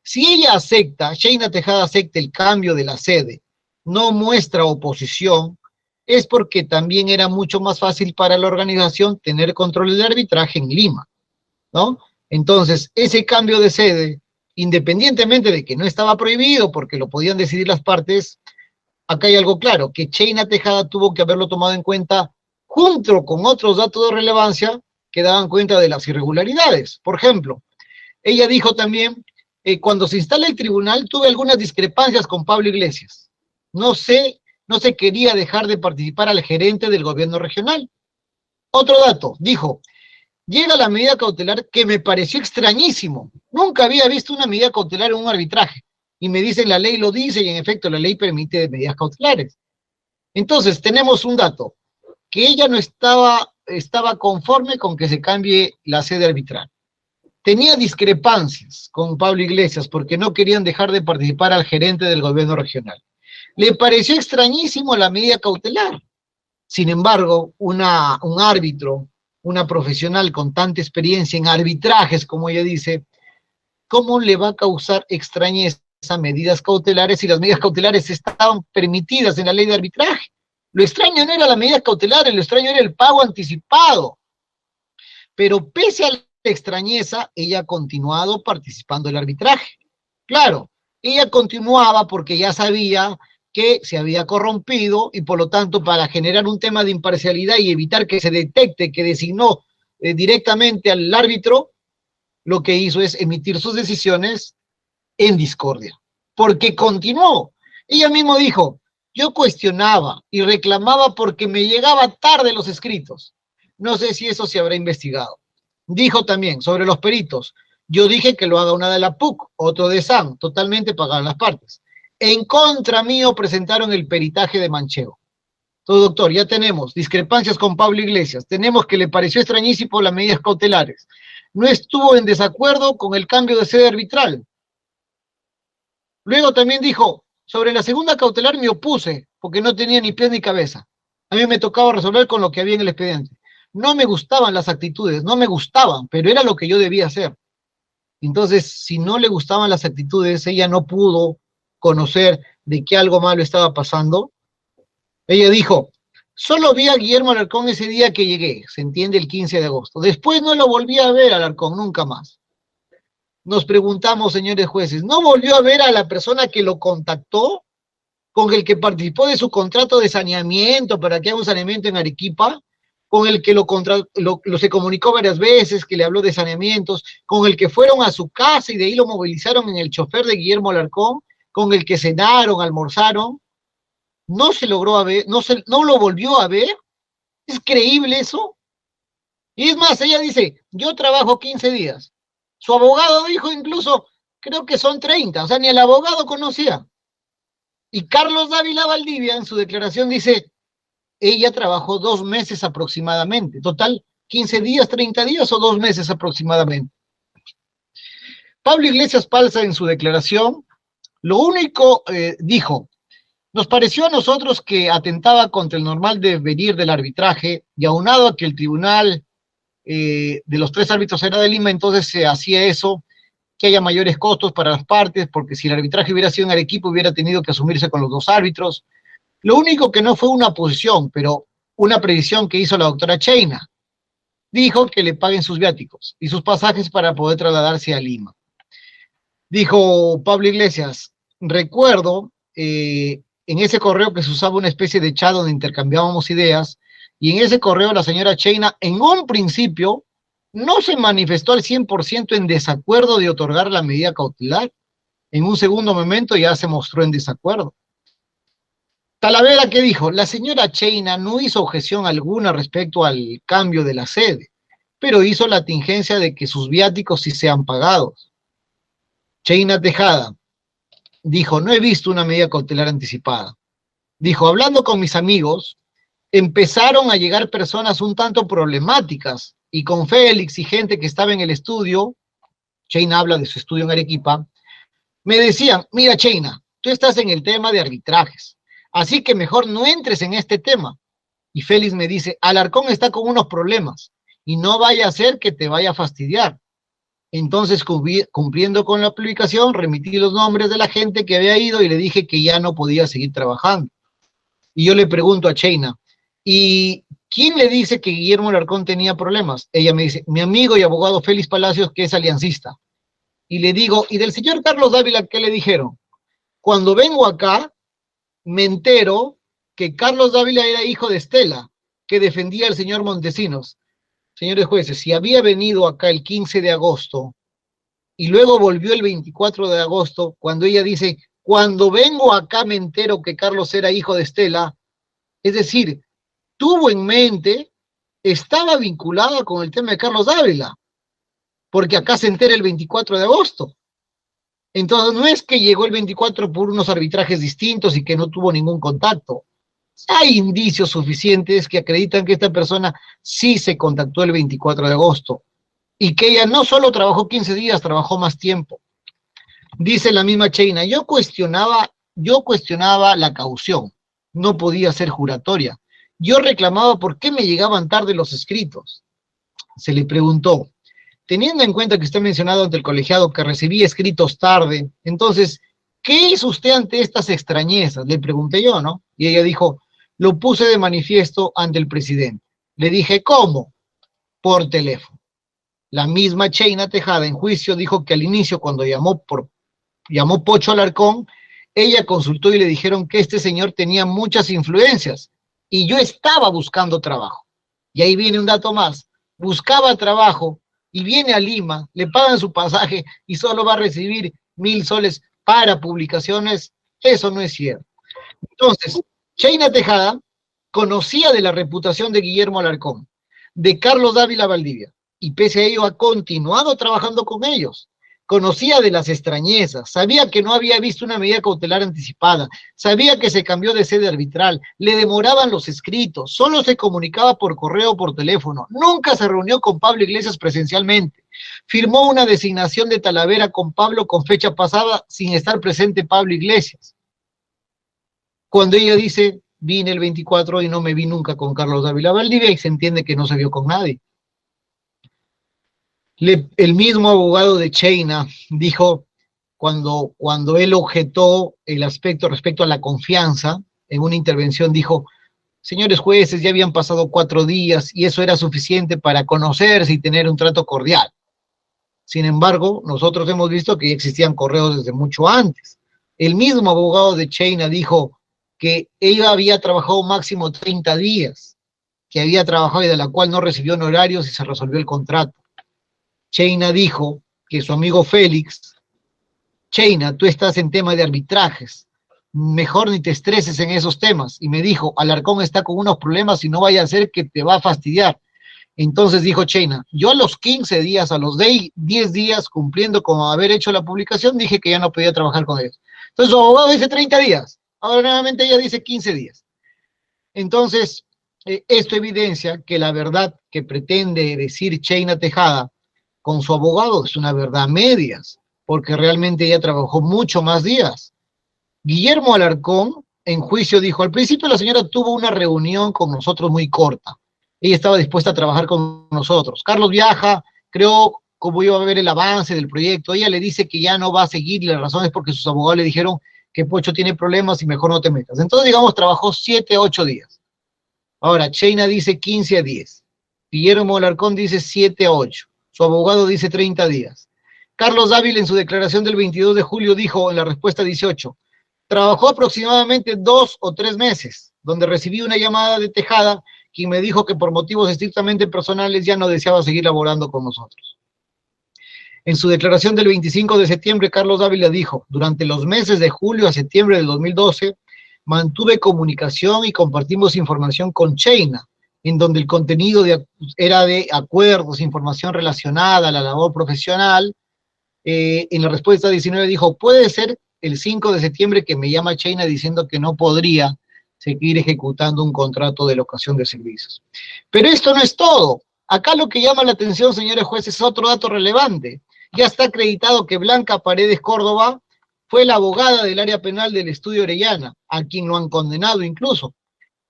C: Si ella acepta, Cheina Tejada acepta el cambio de la sede, no muestra oposición, es porque también era mucho más fácil para la organización tener control del arbitraje en Lima, ¿no? Entonces, ese cambio de sede, independientemente de que no estaba prohibido porque lo podían decidir las partes, acá hay algo claro, que Cheina Tejada tuvo que haberlo tomado en cuenta junto con otros datos de relevancia que daban cuenta de las irregularidades. Por ejemplo, ella dijo también, cuando se instala el tribunal tuve algunas discrepancias con Pablo Iglesias. No se quería dejar de participar al gerente del gobierno regional. Otro dato, dijo, llega la medida cautelar que me pareció extrañísimo. Nunca había visto una medida cautelar en un arbitraje. Y me dicen, la ley lo dice, y en efecto la ley permite medidas cautelares. Entonces, tenemos un dato, que ella no estaba conforme con que se cambie la sede arbitral. Tenía discrepancias con Pablo Iglesias porque no querían dejar de participar al gerente del gobierno regional. Le pareció extrañísimo la medida cautelar. Sin embargo, un árbitro, una profesional con tanta experiencia en arbitrajes, como ella dice, ¿cómo le va a causar extrañeza medidas cautelares si las medidas cautelares estaban permitidas en la ley de arbitraje? Lo extraño no era la medida cautelar, lo extraño era el pago anticipado. Pero pese a la extrañeza, ella ha continuado participando del arbitraje. Claro, ella continuaba porque ya sabía que se había corrompido y por lo tanto para generar un tema de imparcialidad y evitar que se detecte que designó directamente al árbitro, lo que hizo es emitir sus decisiones en discordia. Porque continuó. Ella misma dijo, yo cuestionaba y reclamaba porque me llegaba tarde los escritos. No sé si eso se habrá investigado. Dijo también sobre los peritos, yo dije que lo haga una de la PUC, otro de SAN, totalmente pagadas las partes. En contra mío presentaron el peritaje de manchego. Entonces, doctor, ya tenemos discrepancias con Pablo Iglesias, tenemos que le pareció extrañísimo las medidas cautelares, no estuvo en desacuerdo con el cambio de sede arbitral. Luego también dijo, sobre la segunda cautelar me opuse, porque no tenía ni pies ni cabeza. A mí me tocaba resolver con lo que había en el expediente. No me gustaban las actitudes, no me gustaban, pero era lo que yo debía hacer. Entonces, si no le gustaban las actitudes, ella no pudo conocer de que algo malo estaba pasando. Ella dijo, solo vi a Guillermo Alarcón ese día que llegué, se entiende el 15 de agosto. Después no lo volví a ver a Alarcón, nunca más. Nos preguntamos, señores jueces, ¿no volvió a ver a la persona que lo contactó, con el que participó de su contrato de saneamiento para que haga un saneamiento en Arequipa? Con el que se comunicó varias veces, que le habló de saneamientos, con el que fueron a su casa y de ahí lo movilizaron en el chofer de Guillermo Alarcón, con el que cenaron, almorzaron, no se logró ver, no lo volvió a ver. ¿Es creíble eso? Y es más, ella dice, yo trabajo 15 días. Su abogado dijo incluso, creo que son 30, o sea, ni el abogado conocía. Y Carlos Dávila Valdivia en su declaración dice, ella trabajó 2 meses aproximadamente. Total, 15 días, 30 días o 2 meses aproximadamente. Pablo Iglesias Palza en su declaración, lo único dijo, nos pareció a nosotros que atentaba contra el normal devenir del arbitraje y aunado a que el tribunal de los 3 árbitros era de Lima, entonces se hacía eso, que haya mayores costos para las partes, porque si el arbitraje hubiera sido en Arequipa hubiera tenido que asumirse con los 2 árbitros. Lo único que no fue una posición, pero una predicción que hizo la doctora Cheina. Dijo que le paguen sus viáticos y sus pasajes para poder trasladarse a Lima. Dijo Pablo Iglesias, recuerdo en ese correo que se usaba una especie de chat donde intercambiábamos ideas, y en ese correo la señora Cheina en un principio no se manifestó al 100% en desacuerdo de otorgar la medida cautelar. En un segundo momento ya se mostró en desacuerdo. Talavera, ¿qué dijo? La señora Cheina no hizo objeción alguna respecto al cambio de la sede, pero hizo la tingencia de que sus viáticos sí sean pagados. Cheina Tejada dijo, no he visto una medida cautelar anticipada. Dijo, hablando con mis amigos, empezaron a llegar personas un tanto problemáticas, y con Félix y gente que estaba en el estudio, Cheina habla de su estudio en Arequipa, me decían, mira Cheina, tú estás en el tema de arbitrajes, así que mejor no entres en este tema. Y Félix me dice, Alarcón está con unos problemas, y no vaya a ser que te vaya a fastidiar. Entonces, cumpliendo con la publicación, remití los nombres de la gente que había ido y le dije que ya no podía seguir trabajando. Y yo le pregunto a Cheina, ¿y quién le dice que Guillermo Alarcón tenía problemas? Ella me dice, mi amigo y abogado Félix Palacios, que es aliancista. Y le digo, ¿y del señor Carlos Dávila qué le dijeron? Cuando vengo acá, me entero que Carlos Dávila era hijo de Estela, que defendía al señor Montesinos. Señores jueces, si había venido acá el 15 de agosto y luego volvió el 24 de agosto, cuando ella dice, cuando vengo acá me entero que Carlos era hijo de Estela, es decir, tuvo en mente, estaba vinculada con el tema de Carlos Dávila, porque acá se entera el 24 de agosto. Entonces no es que llegó el 24 por unos arbitrajes distintos y que no tuvo ningún contacto. Hay indicios suficientes que acreditan que esta persona sí se contactó el 24 de agosto y que ella no solo trabajó 15 días, trabajó más tiempo. Dice la misma Cheina, yo cuestionaba la caución, no podía ser juratoria. Yo reclamaba por qué me llegaban tarde los escritos. Se le preguntó, teniendo en cuenta que usted ha mencionado ante el colegiado que recibía escritos tarde, entonces, ¿qué hizo usted ante estas extrañezas? Le pregunté yo, ¿no? Y ella dijo, lo puse de manifiesto ante el presidente. Le dije, ¿cómo? Por teléfono. La misma Cheina Tejada en juicio dijo que al inicio, cuando llamó Pocho Alarcón, ella consultó y le dijeron que este señor tenía muchas influencias y yo estaba buscando trabajo. Y ahí viene un dato más. Buscaba trabajo y viene a Lima, le pagan su pasaje y solo va a recibir 1,000 soles para publicaciones. Eso no es cierto. Entonces, Cheina Tejada conocía de la reputación de Guillermo Alarcón, de Carlos Dávila Valdivia, y pese a ello ha continuado trabajando con ellos. Conocía de las extrañezas, sabía que no había visto una medida cautelar anticipada, sabía que se cambió de sede arbitral, le demoraban los escritos, solo se comunicaba por correo o por teléfono, nunca se reunió con Pablo Iglesias presencialmente, firmó una designación de Talavera con Pablo con fecha pasada sin estar presente Pablo Iglesias. Cuando ella dice, vine el 24 y no me vi nunca con Carlos Dávila Valdivia, y se entiende que no se vio con nadie. El mismo abogado de Cheina dijo, cuando él objetó el aspecto respecto a la confianza, en una intervención dijo, señores jueces, ya habían pasado 4 días y eso era suficiente para conocerse y tener un trato cordial. Sin embargo, nosotros hemos visto que ya existían correos desde mucho antes. El mismo abogado de Cheina dijo que ella había trabajado máximo 30 días, que había trabajado y de la cual no recibió honorarios y se resolvió el contrato. Cheina dijo que su amigo Félix, Cheina, tú estás en tema de arbitrajes, mejor ni te estreses en esos temas. Y me dijo, Alarcón está con unos problemas y no vaya a ser que te va a fastidiar. Entonces dijo Cheina, yo a los 15 días, a los 10 días, cumpliendo con haber hecho la publicación, dije que ya no podía trabajar con ellos. Entonces su abogado dice 30 días, ahora nuevamente ella dice 15 días. Entonces, esto evidencia que la verdad que pretende decir Cheina Tejada con su abogado es una verdad a medias, porque realmente ella trabajó mucho más días. Guillermo Alarcón, en juicio, dijo, al principio la señora tuvo una reunión con nosotros muy corta. Ella estaba dispuesta a trabajar con nosotros. Carlos viaja, creo, como iba a ver el avance del proyecto. Ella le dice que ya no va a seguir, y la razón es porque sus abogados le dijeron que Pocho tiene problemas y mejor no te metas. Entonces, digamos, trabajó 7, 8 días. Ahora, Cheina dice 15 a 10. Guillermo Alarcón dice 7 a 8. Su abogado dice 30 días. Carlos Dávila en su declaración del 22 de julio dijo en la respuesta 18, trabajó aproximadamente 2 o 3 meses, donde recibí una llamada de Tejada, quien me dijo que por motivos estrictamente personales ya no deseaba seguir laborando con nosotros. En su declaración del 25 de septiembre, Carlos Dávila dijo, durante los meses de julio a septiembre del 2012, mantuve comunicación y compartimos información con China, en donde el contenido era de acuerdos, información relacionada a la labor profesional. En la respuesta 19 dijo, puede ser el 5 de septiembre que me llama China diciendo que no podría seguir ejecutando un contrato de locación de servicios. Pero esto no es todo. Acá lo que llama la atención, señores jueces, es otro dato relevante. Ya está acreditado que Blanca Paredes Córdoba fue la abogada del área penal del estudio Orellana, a quien lo han condenado incluso.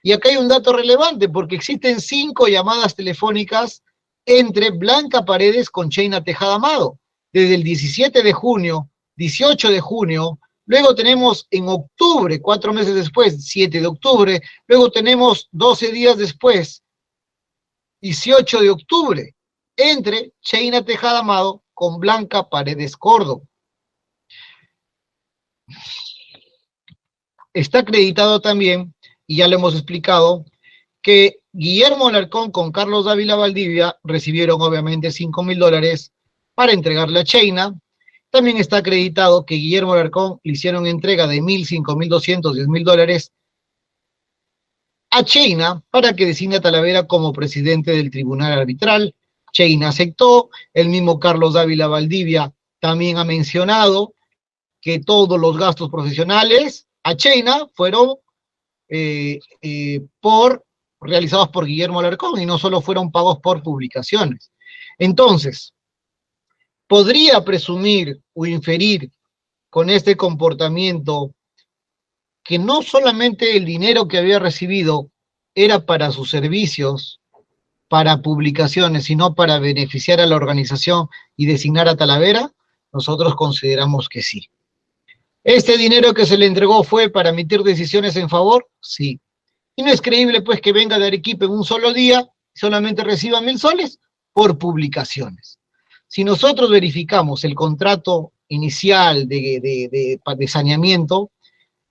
C: Y acá hay un dato relevante, porque existen 5 llamadas telefónicas entre Blanca Paredes con Cheyna Tejada Amado, desde el 17 de junio, 18 de junio, luego tenemos en octubre, 4 meses después, 7 de octubre, luego tenemos 12 días después, 18 de octubre, entre Cheyna Tejada Amado con Blanca Paredes Córdoba. Está acreditado también, y ya lo hemos explicado, que Guillermo Alarcón con Carlos Dávila Valdivia recibieron obviamente $5,000 para entregarle a Cheyna. También está acreditado que Guillermo Alarcón le hicieron entrega de $1,000, $5,200, $10,000 a Cheyna para que designe a Talavera como presidente del tribunal arbitral. Cheyna aceptó. El mismo Carlos Dávila Valdivia también ha mencionado que todos los gastos profesionales a Cheyna fueron realizados por Guillermo Alarcón y no solo fueron pagos por publicaciones. Entonces, podría presumir o inferir con este comportamiento que no solamente el dinero que había recibido era para sus servicios, para publicaciones, sino para beneficiar a la organización y designar a Talavera. Nosotros consideramos que sí. ¿Este dinero que se le entregó fue para emitir decisiones en favor? Sí. Y no es creíble, pues, que venga de Arequipa en un solo día y solamente reciba $1,000 por publicaciones. Si nosotros verificamos el contrato inicial de saneamiento,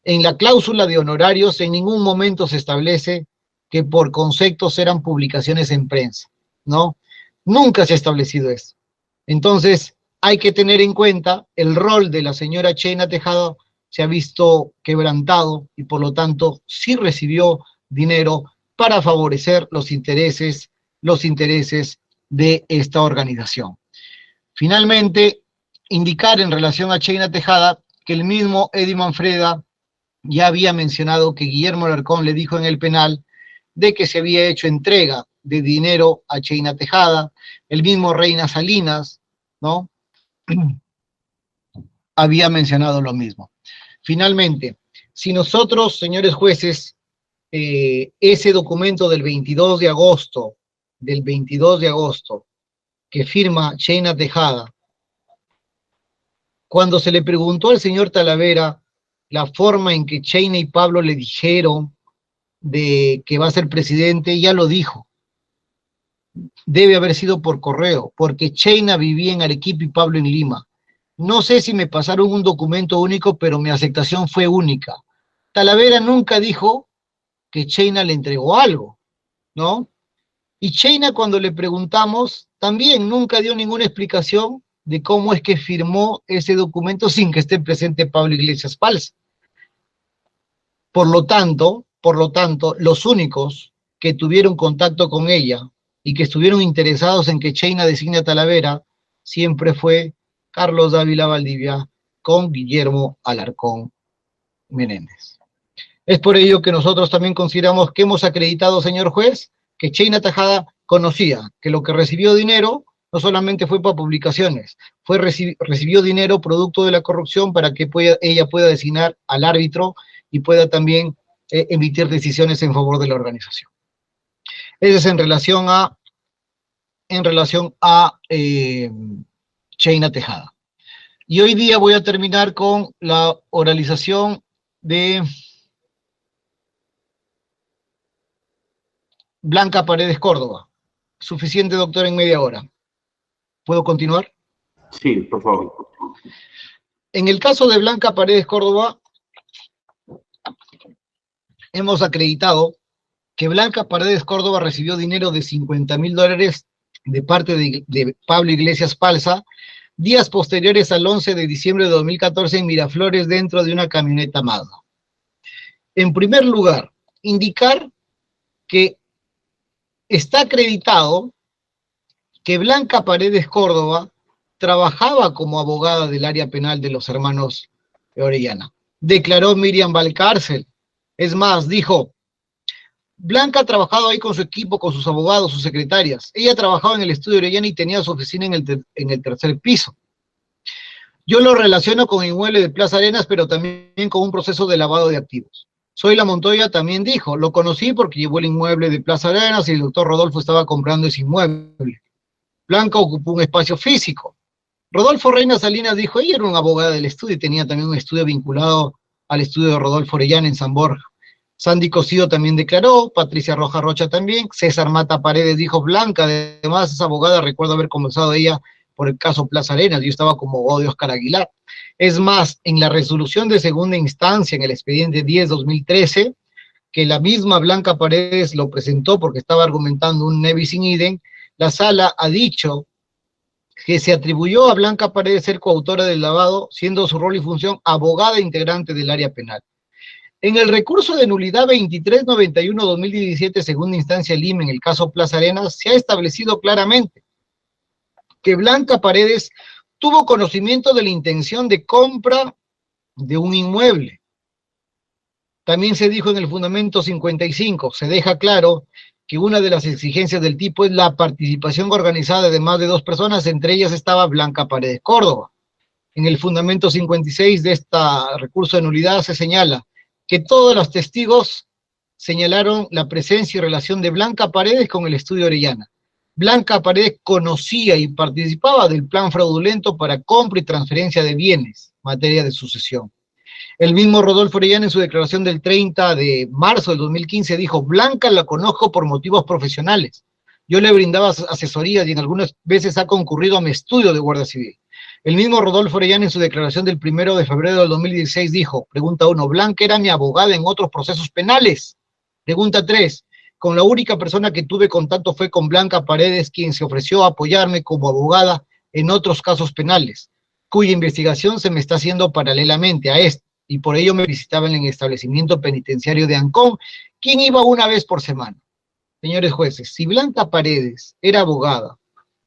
C: en la cláusula de honorarios en ningún momento se establece que por conceptos eran publicaciones en prensa, ¿no? Nunca se ha establecido eso. Entonces, hay que tener en cuenta el rol de la señora Cheyna Tejada se ha visto quebrantado y por lo tanto sí recibió dinero para favorecer los intereses de esta organización. Finalmente, indicar en relación a Cheyna Tejada que el mismo Eddie Manfreda ya había mencionado que Guillermo Alarcón le dijo en el penal de que se había hecho entrega de dinero a Cheyna Tejada, el mismo Reina Salinas, ¿no? Había mencionado lo mismo. Finalmente, si nosotros, señores jueces, ese documento del 22 de agosto, que firma Cheyna Tejada, cuando se le preguntó al señor Talavera la forma en que Cheyna y Pablo le dijeron de que va a ser presidente, ya lo dijo. Debe haber sido por correo, porque Cheyna vivía en Arequipa y Pablo en Lima. No sé si me pasaron un documento único, pero mi aceptación fue única. Talavera nunca dijo que Cheyna le entregó algo, ¿no? Y Cheyna, cuando le preguntamos, también nunca dio ninguna explicación de cómo es que firmó ese documento sin que esté presente Pablo Iglesias Palsa. Por lo tanto, los únicos que tuvieron contacto con ella y que estuvieron interesados en que Cheyna designe a Talavera, siempre fue Carlos Dávila Valdivia con Guillermo Alarcón Menéndez. Es por ello que nosotros también consideramos que hemos acreditado, señor juez, que Cheyna Tejada conocía que lo que recibió dinero no solamente fue para publicaciones, recibió dinero producto de la corrupción para que ella pueda designar al árbitro y pueda también emitir decisiones en favor de la organización. Eso es en relación a Cheyna Tejada. Y hoy día voy a terminar con la oralización de Blanca Paredes Córdoba. Suficiente, doctor, en media hora. ¿Puedo continuar?
B: Sí, por favor.
C: En el caso de Blanca Paredes Córdoba, hemos acreditado que Blanca Paredes Córdoba recibió dinero de $50,000 de parte de Pablo Iglesias Palsa, días posteriores al 11 de diciembre de 2014 en Miraflores, dentro de una camioneta Mazda. En primer lugar, indicar que está acreditado que Blanca Paredes Córdoba trabajaba como abogada del área penal de los hermanos Orellana. Declaró Miriam Valcárcel. Es más, dijo, Blanca ha trabajado ahí con su equipo, con sus abogados, sus secretarias. Ella trabajaba en el estudio Orellana y tenía su oficina en el tercer piso. Yo lo relaciono con inmueble de Plaza Arenas, pero también con un proceso de lavado de activos. Zoila Montoya también dijo, lo conocí porque llevó el inmueble de Plaza Arenas y el doctor Rodolfo estaba comprando ese inmueble. Blanca ocupó un espacio físico. Rodolfo Reina Salinas dijo, ella era una abogada del estudio y tenía también un estudio vinculado al estudio de Rodolfo Orellana en San Borja. Sandy Cosido también declaró, Patricia Roja Rocha también, César Mata Paredes dijo, Blanca, además es abogada, recuerdo haber conversado ella por el caso Plaza Arenas, yo estaba como abogado de Oscar Aguilar. Es más, en la resolución de segunda instancia, en el expediente 10-2013, que la misma Blanca Paredes lo presentó porque estaba argumentando un nebis in idem, la sala ha dicho que se atribuyó a Blanca Paredes ser coautora del lavado, siendo su rol y función abogada integrante del área penal. En el recurso de nulidad 2391-2017, segunda instancia Lima, en el caso Plaza Arenas, se ha establecido claramente que Blanca Paredes tuvo conocimiento de la intención de compra de un inmueble. También se dijo en el fundamento 55, se deja claro que una de las exigencias del tipo es la participación organizada de más de 2 personas, entre ellas estaba Blanca Paredes Córdoba. En el fundamento 56 de este recurso de nulidad se señala que todos los testigos señalaron la presencia y relación de Blanca Paredes con el estudio Orellana. Blanca Paredes conocía y participaba del plan fraudulento para compra y transferencia de bienes, materia de sucesión. El mismo Rodolfo Orellana en su declaración del 30 de marzo del 2015 dijo, Blanca la conozco por motivos profesionales. Yo le brindaba asesorías y en algunas veces ha concurrido a mi estudio de Guardia Civil. El mismo Rodolfo Orellana en su declaración del 1 de febrero del 2016 dijo, pregunta 1, Blanca era mi abogada en otros procesos penales. Pregunta 3, con la única persona que tuve contacto fue con Blanca Paredes, quien se ofreció a apoyarme como abogada en otros casos penales, cuya investigación se me está haciendo paralelamente a este, y por ello me visitaba en el establecimiento penitenciario de Ancón, quien iba una vez por semana. Señores jueces, si Blanca Paredes era abogada,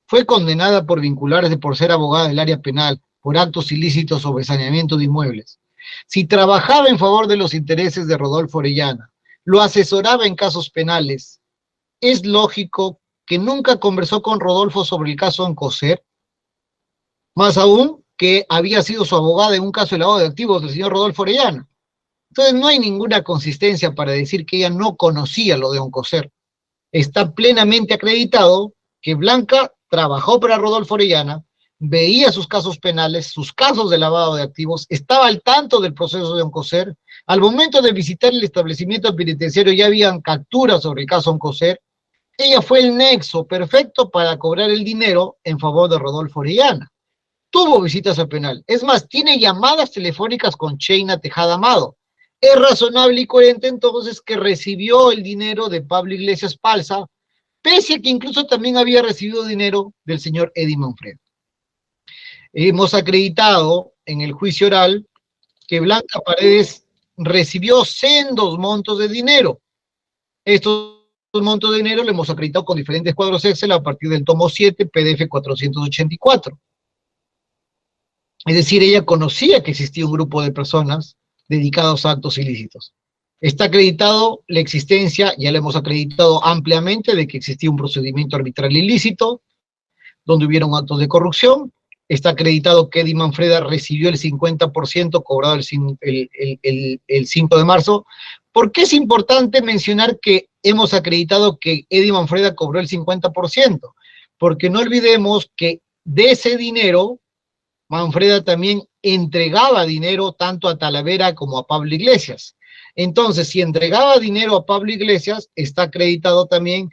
C: fue condenada por vincularse por ser abogada del área penal, por actos ilícitos sobre saneamiento de inmuebles, si trabajaba en favor de los intereses de Rodolfo Orellana, lo asesoraba en casos penales, es lógico que nunca conversó con Rodolfo sobre el caso Oncocer, más aún que había sido su abogada en un caso de lavado de activos del señor Rodolfo Orellana. Entonces no hay ninguna consistencia para decir que ella no conocía lo de Oncocer. Está plenamente acreditado que Blanca trabajó para Rodolfo Orellana, veía sus casos penales, sus casos de lavado de activos, estaba al tanto del proceso de Oncocer. Al momento de visitar el establecimiento penitenciario ya habían capturas sobre el caso Oncocer. Ella fue el nexo perfecto para cobrar el dinero en favor de Rodolfo Orellana. Tuvo visitas al penal. Es más, tiene llamadas telefónicas con Sheina Tejada Amado. Es razonable y coherente entonces que recibió el dinero de Pablo Iglesias Palza, pese a que incluso también había recibido dinero del señor Eddie Manfredo. Hemos acreditado en el juicio oral que Blanca Paredes recibió sendos montos de dinero. Estos montos de dinero lo hemos acreditado con diferentes cuadros Excel a partir del tomo 7, PDF 484. Es decir, ella conocía que existía un grupo de personas dedicados a actos ilícitos. Está acreditado la existencia, ya lo hemos acreditado ampliamente, de que existía un procedimiento arbitral ilícito, donde hubieron actos de corrupción. Está acreditado que Eddie Manfreda recibió el 50% cobrado el 5 de marzo. ¿Por qué es importante mencionar que hemos acreditado que Eddie Manfreda cobró el 50%? Porque no olvidemos que de ese dinero, Manfreda también entregaba dinero tanto a Talavera como a Pablo Iglesias. Entonces, si entregaba dinero a Pablo Iglesias, está acreditado también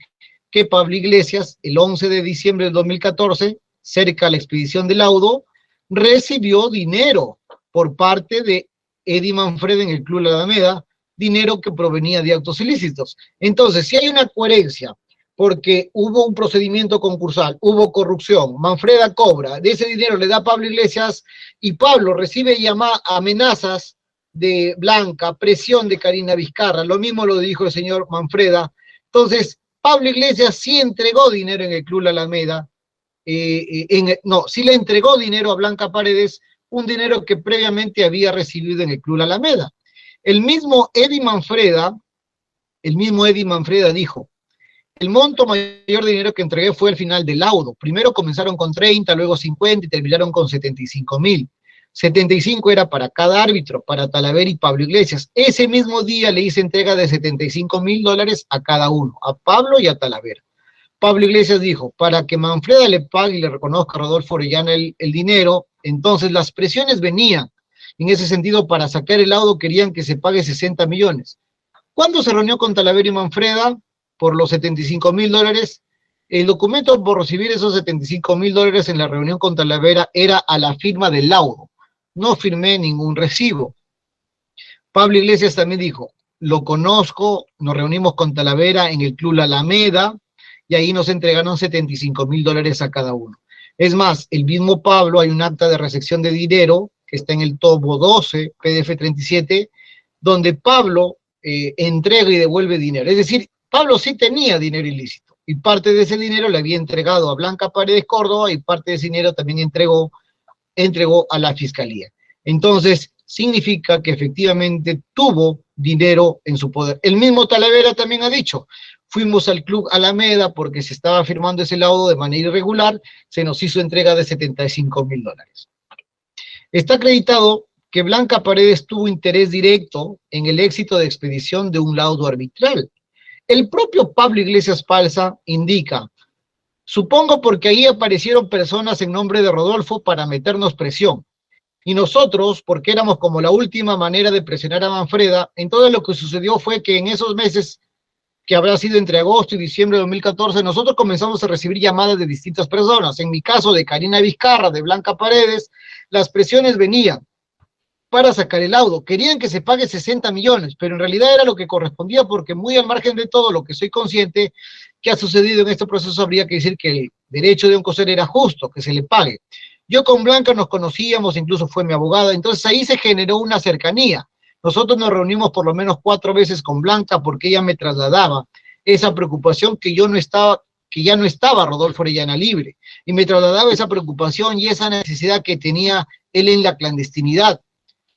C: que Pablo Iglesias, el 11 de diciembre del 2014, cerca a la expedición del laudo, recibió dinero por parte de Eddie Manfreda en el Club La Alameda, dinero que provenía de actos ilícitos. Entonces, si hay una coherencia, porque hubo un procedimiento concursal, hubo corrupción, Manfreda cobra, de ese dinero le da a Pablo Iglesias y Pablo recibe amenazas de Blanca, presión de Karina Vizcarra, lo mismo lo dijo el señor Manfreda. Entonces, Pablo Iglesias sí entregó dinero en el Club La Alameda, sí le entregó dinero a Blanca Paredes, un dinero que previamente había recibido en el Club La Alameda. El mismo Eddie Manfreda dijo: el monto mayor de dinero que entregué fue al final del laudo. Primero comenzaron con 30, luego 50 y terminaron con 75,000. 75 era para cada árbitro, para Talavera y Pablo Iglesias. Ese mismo día le hice entrega de $75,000 a cada uno, a Pablo y a Talavera. Pablo Iglesias dijo: para que Manfreda le pague y le reconozca a Rodolfo Orellana el dinero, entonces las presiones venían. En ese sentido, para sacar el laudo querían que se pague 60 millones. ¿Cuándo se reunió con Talavera y Manfreda por los $75,000? El documento por recibir esos $75,000 en la reunión con Talavera era a la firma del laudo. No firmé ningún recibo. Pablo Iglesias también dijo: lo conozco, nos reunimos con Talavera en el Club La Alameda y ahí nos entregaron $75,000 a cada uno. Es más, el mismo Pablo, hay un acta de recepción de dinero que está en el tomo 12, PDF 37, donde Pablo entrega y devuelve dinero. Es decir, Pablo sí tenía dinero ilícito y parte de ese dinero le había entregado a Blanca Paredes Córdoba y parte de ese dinero también entregó a la Fiscalía. Entonces, significa que efectivamente tuvo dinero en su poder. El mismo Talavera también ha dicho: fuimos al Club Alameda porque se estaba firmando ese laudo de manera irregular, se nos hizo entrega de $75,000. Está acreditado que Blanca Paredes tuvo interés directo en el éxito de expedición de un laudo arbitral. El propio Pablo Iglesias Palza indica: supongo porque ahí aparecieron personas en nombre de Rodolfo para meternos presión. Y nosotros, porque éramos como la última manera de presionar a Manfreda, entonces lo que sucedió fue que en esos meses, que habrá sido entre agosto y diciembre de 2014, nosotros comenzamos a recibir llamadas de distintas personas. En mi caso, de Karina Vizcarra, de Blanca Paredes, las presiones venían para sacar el laudo. Querían que se pague 60 millones, pero en realidad era lo que correspondía, porque muy al margen de todo lo que soy consciente que ha sucedido en este proceso, habría que decir que el derecho de un COSER era justo, que se le pague. Yo con Blanca nos conocíamos, incluso fue mi abogada, entonces ahí se generó una cercanía. Nosotros nos reunimos por lo menos 4 veces con Blanca porque ella me trasladaba esa preocupación que ya no estaba Rodolfo Orellana libre, y me trasladaba esa preocupación y esa necesidad que tenía él en la clandestinidad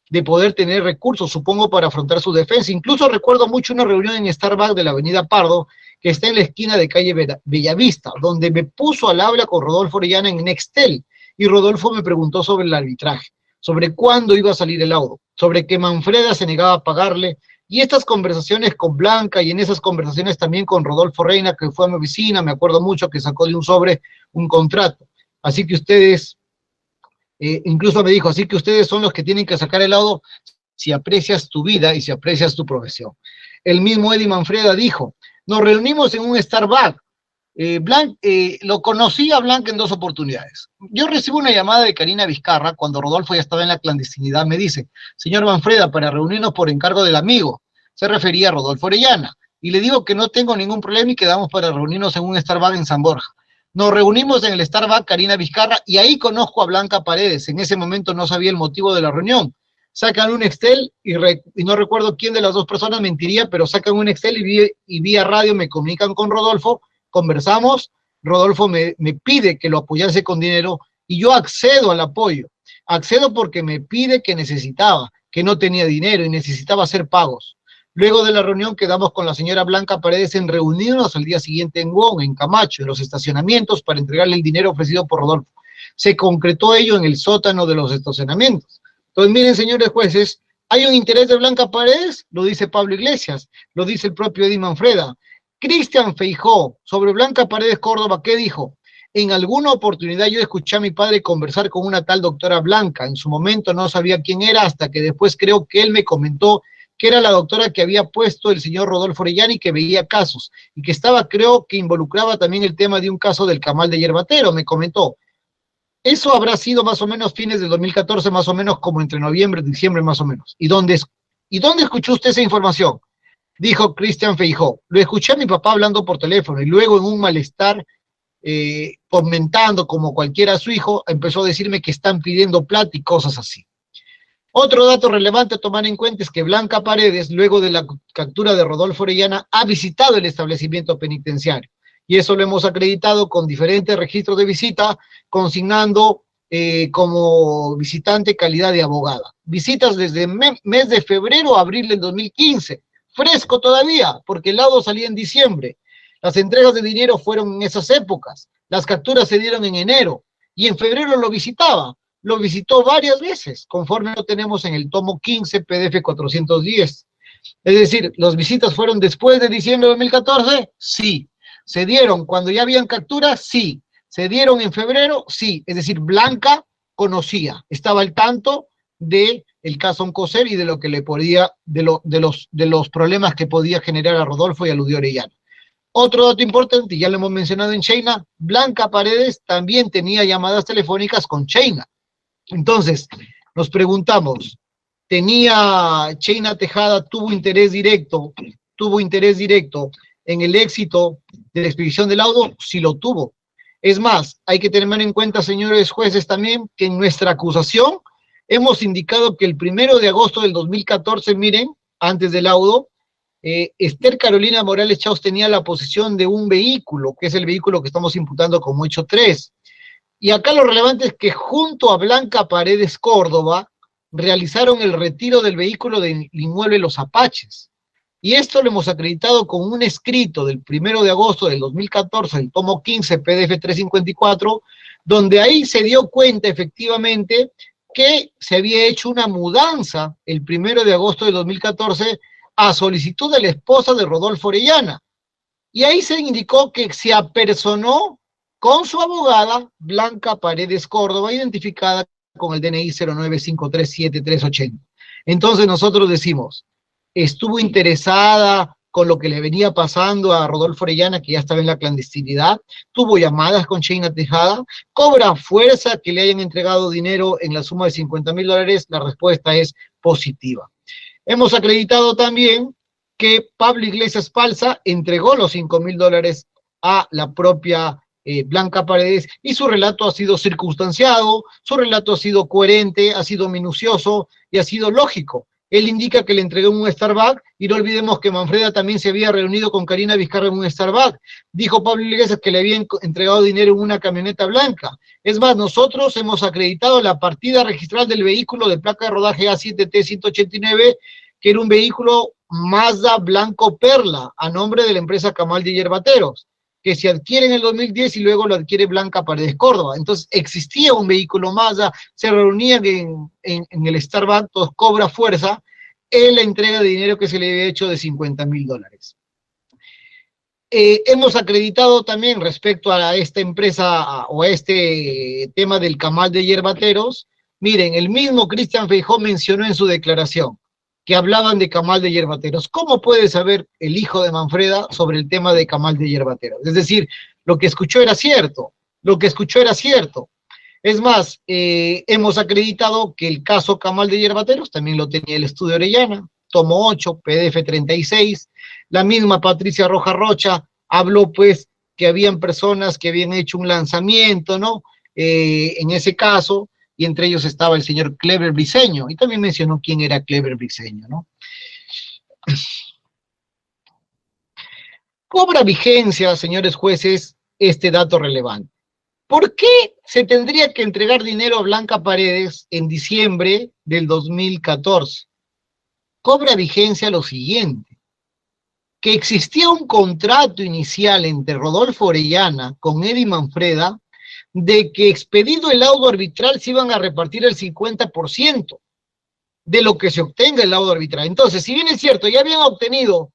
C: de poder tener recursos, supongo, para afrontar su defensa. Incluso recuerdo mucho una reunión en Starbucks de la avenida Pardo, que está en la esquina de calle Bellavista, donde me puso al habla con Rodolfo Orellana en Nextel, y Rodolfo me preguntó sobre el arbitraje, sobre cuándo iba a salir el laudo, sobre que Manfreda se negaba a pagarle, y estas conversaciones con Blanca, y en esas conversaciones también con Rodolfo Reina, que fue a mi oficina, me acuerdo mucho que sacó de un sobre un contrato. Así que ustedes, incluso me dijo: así que ustedes son los que tienen que sacar el laudo si aprecias tu vida y si aprecias tu profesión. El mismo Eddie Manfreda dijo: nos reunimos en un Starbucks. Lo conocí a Blanca en 2 oportunidades. Yo recibo una llamada de Karina Vizcarra cuando Rodolfo ya estaba en la clandestinidad. Me dice: señor Manfreda, para reunirnos por encargo del amigo. Se refería a Rodolfo Orellana. Y le digo que no tengo ningún problema y quedamos para reunirnos en un Starbucks en San Borja. Nos reunimos en el Starbucks Karina Vizcarra y ahí conozco a Blanca Paredes. En ese momento no sabía el motivo de la reunión. Sacan un Excel y no recuerdo quién de las 2 personas mentiría, pero sacan un Excel y vía radio me comunican con Rodolfo. Conversamos, Rodolfo me pide que lo apoyase con dinero y yo accedo al apoyo. Accedo porque me pide que necesitaba, que no tenía dinero y necesitaba hacer pagos. Luego de la reunión quedamos con la señora Blanca Paredes en reunirnos al día siguiente en Wong, en Camacho, en los estacionamientos para entregarle el dinero ofrecido por Rodolfo. Se concretó ello en el sótano de los estacionamientos. Entonces, miren, señores jueces, ¿hay un interés de Blanca Paredes? Lo dice Pablo Iglesias, lo dice el propio Eddie Manfreda. Cristian Feijó, sobre Blanca Paredes Córdoba, ¿qué dijo? En alguna oportunidad yo escuché a mi padre conversar con una tal doctora Blanca. En su momento no sabía quién era, hasta que después creo que él me comentó que era la doctora que había puesto el señor Rodolfo Orellana y que veía casos, y que estaba, creo que involucraba también el tema de un caso del Camal de Yerbatero, me comentó. Eso habrá sido más o menos fines del 2014, más o menos como entre noviembre y diciembre, más o menos. ¿Y dónde escuchó usted esa información? Dijo Cristian Feijó. Lo escuché a mi papá hablando por teléfono y luego en un malestar, comentando como cualquiera a su hijo, empezó a decirme que están pidiendo plata y cosas así. Otro dato relevante a tomar en cuenta es que Blanca Paredes, luego de la captura de Rodolfo Orellana, ha visitado el establecimiento penitenciario. Y eso lo hemos acreditado con diferentes registros de visita, consignando como visitante calidad de abogada. Visitas desde mes de febrero a abril del 2015, fresco todavía, porque el laudo salía en diciembre. Las entregas de dinero fueron en esas épocas, las capturas se dieron en enero, y en febrero lo visitaba. Lo visitó varias veces, conforme lo tenemos en el tomo 15, PDF 410. Es decir, ¿las visitas fueron después de diciembre de 2014? Sí. ¿Se dieron cuando ya habían capturas? Sí. ¿Se dieron en febrero? Sí. Es decir, Blanca conocía, estaba al tanto del caso Oncocer y de lo que le podía, de los problemas que podía generar a Rodolfo y a Ludio Orellana. Otro dato importante, ya lo hemos mencionado en China, Blanca Paredes también tenía llamadas telefónicas con China. Entonces, nos preguntamos, Cheyna Tejada tuvo interés directo en el éxito de la expedición del laudo? Sí lo tuvo. Es más, hay que tener en cuenta, señores jueces, también que en nuestra acusación hemos indicado que el 1 de agosto del 2014, miren, antes del laudo, Esther Carolina Morales Chaus tenía la posesión de un vehículo, que es el vehículo que estamos imputando como hecho 3. Y acá lo relevante es que junto a Blanca Paredes Córdoba realizaron el retiro del vehículo del inmueble Los Apaches. Y esto lo hemos acreditado con un escrito del 1 de agosto del 2014, el tomo 15, PDF 354, donde ahí se dio cuenta efectivamente que se había hecho una mudanza el 1 de agosto del 2014 a solicitud de la esposa de Rodolfo Orellana. Y ahí se indicó que se apersonó con su abogada, Blanca Paredes Córdoba, identificada con el DNI 09537380. Entonces nosotros decimos, estuvo interesada con lo que le venía pasando a Rodolfo Orellana, que ya estaba en la clandestinidad, tuvo llamadas con Cheyna Tejada, cobra fuerza que le hayan entregado dinero en la suma de $50,000, la respuesta es positiva. Hemos acreditado también que Pablo Iglesias Palza entregó los $5,000 a la propia Blanca Paredes, y su relato ha sido circunstanciado, su relato ha sido coherente, ha sido minucioso y ha sido lógico. Él indica que le entregó un Starbucks, y no olvidemos que Manfreda también se había reunido con Karina Vizcarra en un Starbucks. Dijo Pablo Iglesias que le habían entregado dinero en una camioneta blanca. Es más, nosotros hemos acreditado la partida registral del vehículo de placa de rodaje A7T189, que era un vehículo Mazda blanco Perla, a nombre de la empresa Camal de Yerbateros, que se adquiere en el 2010 y luego lo adquiere Blanca Paredes Córdoba. Entonces existía un vehículo Mazda, se reunían en el Starbucks, todos cobra fuerza en la entrega de dinero que se le había hecho de $50,000. Hemos acreditado también respecto a esta empresa o a este tema del Camal de Yerbateros. Miren, el mismo Cristian Feijó mencionó en su declaración que hablaban de Camal de Yerbateros. ¿Cómo puede saber el hijo de Manfreda sobre el tema de Camal de Yerbateros? Es decir, lo que escuchó era cierto, Es más, hemos acreditado que el caso Camal de Yerbateros también lo tenía el estudio Orellana, tomo 8, PDF 36, la misma Patricia Roja Rocha habló pues que habían personas que habían hecho un lanzamiento, ¿no? En ese caso, y entre ellos estaba el señor Clever Briceño, y también mencionó quién era Clever Briceño, ¿no? Cobra vigencia, señores jueces, este dato relevante. ¿Por qué se tendría que entregar dinero a Blanca Paredes en diciembre del 2014? Cobra vigencia lo siguiente, que existía un contrato inicial entre Rodolfo Orellana con Eddie Manfreda, de que expedido el laudo arbitral se iban a repartir el 50% de lo que se obtenga el laudo arbitral. Entonces, si bien es cierto, ya habían obtenido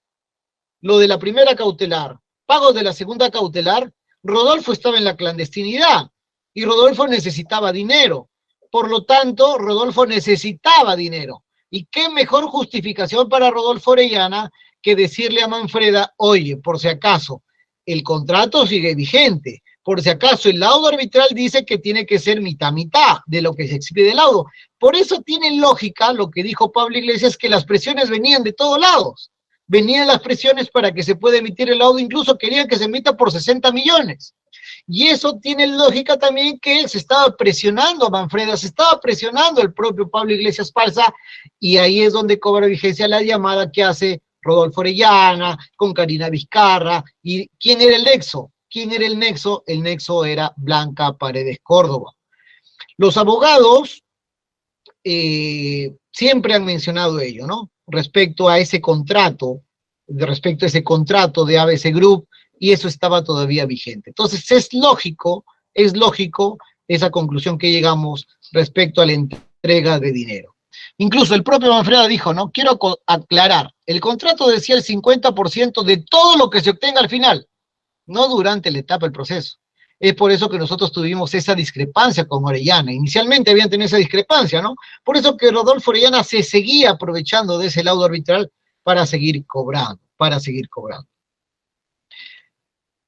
C: lo de la primera cautelar, pagos de la segunda cautelar, Rodolfo estaba en la clandestinidad y Rodolfo necesitaba dinero. Por lo tanto, Rodolfo necesitaba dinero. ¿Y qué mejor justificación para Rodolfo Orellana que decirle a Manfreda, oye, por si acaso, el contrato sigue vigente, por si acaso el laudo arbitral dice que tiene que ser mitad de lo que se expide del laudo? Por eso tiene lógica lo que dijo Pablo Iglesias, que las presiones venían de todos lados. venían las presiones para que se pueda emitir el laudo, incluso querían que se emita por 60 millones. Y eso tiene lógica también que se estaba presionando a Manfreda, se estaba presionando el propio Pablo Iglesias Palsa, y ahí es donde cobra vigencia la llamada que hace Rodolfo Orellana con Karina Vizcarra. ¿Y quién era el nexo? ¿Quién era el nexo? El nexo era Blanca Paredes Córdoba. Los abogados siempre han mencionado ello, ¿no? Respecto a ese contrato de ABC Group, y eso estaba todavía vigente. Entonces es lógico esa conclusión que llegamos respecto a la entrega de dinero. Incluso el propio Manfreda dijo, ¿no? Quiero aclarar, el contrato decía el 50% de todo lo que se obtenga al final, no durante la etapa del proceso. Es por eso que nosotros tuvimos esa discrepancia con Orellana. Inicialmente habían tenido esa discrepancia, ¿no? Por eso que Rodolfo Orellana se seguía aprovechando de ese laudo arbitral para seguir cobrando.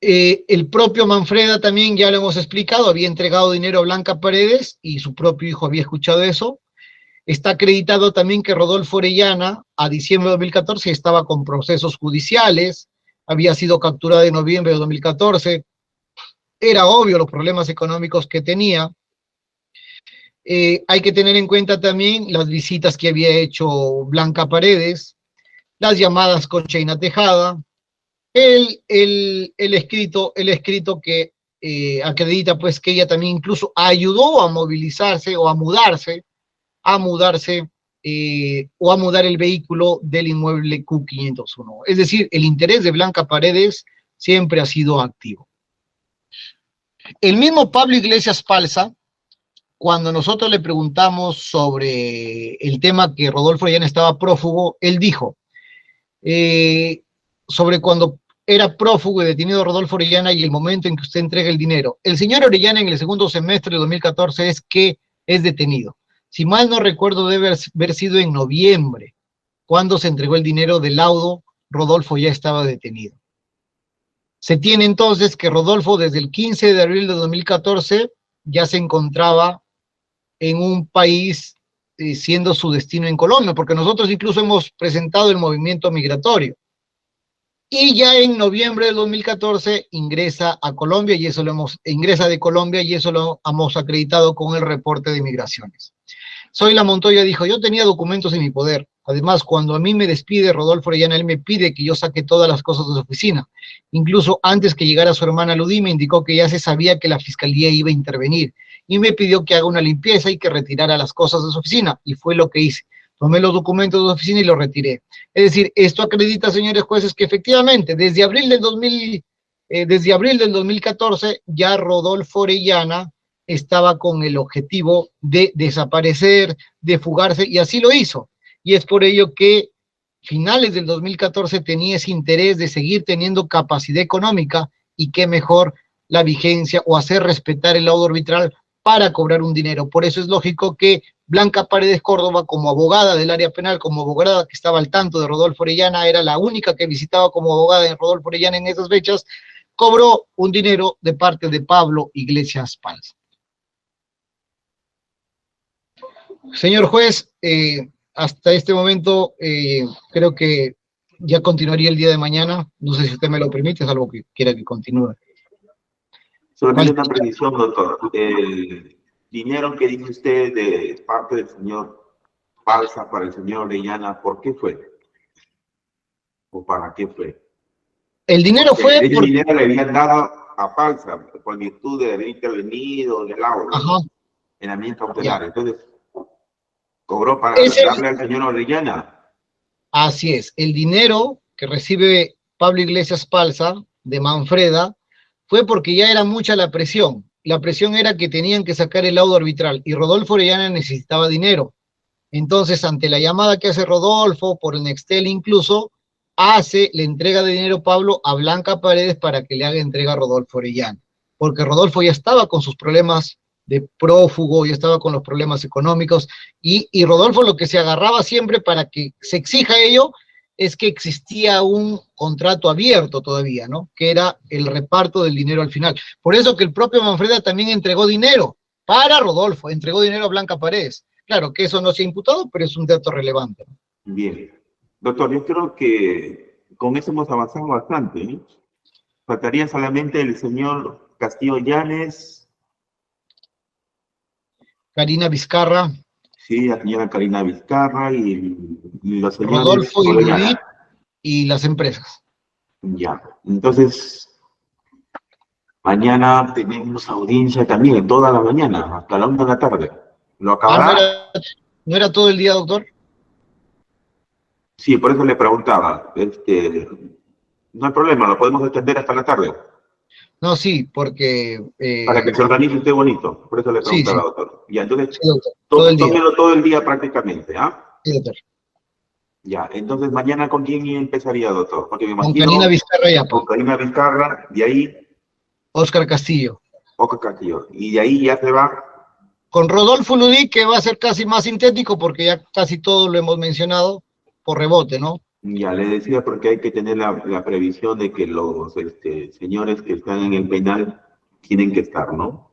C: El propio Manfreda también, ya lo hemos explicado, había entregado dinero a Blanca Paredes y su propio hijo había escuchado eso. Está acreditado también que Rodolfo Orellana, a diciembre de 2014, estaba con procesos judiciales, había sido capturado en noviembre de 2014, era obvio los problemas económicos que tenía. Hay que tener en cuenta también las visitas que había hecho Blanca Paredes, las llamadas con Cheyna Tejada, el escrito que acredita pues que ella también incluso ayudó a movilizarse o a mudarse o a mudar el vehículo del inmueble Q501. Es decir, el interés de Blanca Paredes siempre ha sido activo. El mismo Pablo Iglesias Palsa, cuando nosotros le preguntamos sobre el tema que Rodolfo Orellana estaba prófugo, él dijo, sobre cuando era prófugo y detenido Rodolfo Orellana y el momento en que usted entrega el dinero. El señor Orellana en el segundo semestre de 2014 es detenido. Si mal no recuerdo, debe haber sido en noviembre, cuando se entregó el dinero del laudo, Rodolfo ya estaba detenido. Se tiene entonces que Rodolfo desde el 15 de abril de 2014 ya se encontraba en un país siendo su destino en Colombia, porque nosotros incluso hemos presentado el movimiento migratorio. Y ya en noviembre del 2014 ingresa a Colombia y ingresa de Colombia y eso lo hemos acreditado con el reporte de migraciones. Zoila Montoya dijo, yo tenía documentos en mi poder. Además, cuando a mí me despide Rodolfo Orellana, él me pide que yo saque todas las cosas de su oficina. Incluso antes que llegara su hermana Ludí, me indicó que ya se sabía que la fiscalía iba a intervenir. Y me pidió que haga una limpieza y que retirara las cosas de su oficina. Y fue lo que hice. Tomé los documentos de su oficina y los retiré. Es decir, esto acredita, señores jueces, que efectivamente, desde abril del 2014, ya Rodolfo Orellana estaba con el objetivo de desaparecer, de fugarse, y así lo hizo. Y es por ello que finales del 2014 tenía ese interés de seguir teniendo capacidad económica, y qué mejor la vigencia o hacer respetar el laudo arbitral para cobrar un dinero. Por eso es lógico que Blanca Paredes Córdoba, como abogada del área penal, como abogada que estaba al tanto de Rodolfo Orellana, era la única que visitaba como abogada de Rodolfo Orellana en esas fechas, cobró un dinero de parte de Pablo Iglesias Palsa. Señor juez, hasta este momento creo que ya continuaría el día de mañana. No sé si usted me lo permite, es algo que quiera que continúe.
B: Solamente una precisión, doctor. El dinero que dice usted de parte del señor Palsa para el señor Orellana, ¿por qué fue? ¿O para qué fue?
C: El dinero fue
B: el dinero le habían dado a Palsa por virtud de haber intervenido en el laudo, en la medida cautelar. Entonces, ¿cobró para darle al señor Orellana?
C: Así es. El dinero que recibe Pablo Iglesias Palsa de Manfreda fue porque ya era mucha la presión. La presión era que tenían que sacar el laudo arbitral y Rodolfo Orellana necesitaba dinero. Entonces, ante la llamada que hace Rodolfo, por el Nextel incluso, le entrega de dinero Pablo a Blanca Paredes para que le haga entrega a Rodolfo Orellana. Porque Rodolfo ya estaba con sus problemas de prófugo, ya estaba con los problemas económicos, y Rodolfo lo que se agarraba siempre para que se exija ello es que existía un contrato abierto todavía, ¿no? Que era el reparto del dinero al final. Por eso que el propio Manfreda también entregó dinero para Rodolfo, entregó dinero a Blanca Paredes. Claro que eso no se ha imputado, pero es un dato relevante, ¿no?
B: Bien. Doctor, yo creo que con eso hemos avanzado bastante, ¿eh? Faltaría solamente el señor Castillo Llanes.
C: Karina Vizcarra.
B: Sí, la señora Karina Vizcarra y los señores
C: Rodolfo y
B: Orellana.
C: Ludit y las empresas.
B: Ya, entonces, mañana tenemos audiencia también, toda la mañana, hasta la 1 de la tarde. ¿Lo acabará?
C: ¿No era todo el día, doctor?
B: Sí, por eso le preguntaba. No hay problema, lo podemos extender hasta la tarde.
C: No, sí, porque...
B: Para que se organice usted bonito. Por eso le preguntaba,
C: sí.
B: doctor. Ya, entonces,
C: Sí, doctor, todo el día.
B: tómelo todo el día prácticamente, ¿ah?
C: Sí, doctor.
B: Ya, entonces mañana ¿con quién empezaría, doctor? Porque me
C: Con
B: imagino...
C: Karina Vizcarra Yapa.
B: Con Karina Vizcarra, de ahí...
C: Óscar Castillo.
B: Óscar Castillo. Y de ahí ya se va...
C: Con Rodolfo Ludit, que va a ser casi más sintético, porque ya casi todo lo hemos mencionado por rebote, ¿no?
B: Ya, le decía porque hay que tener la previsión de que los señores que están en el penal tienen que estar, ¿no?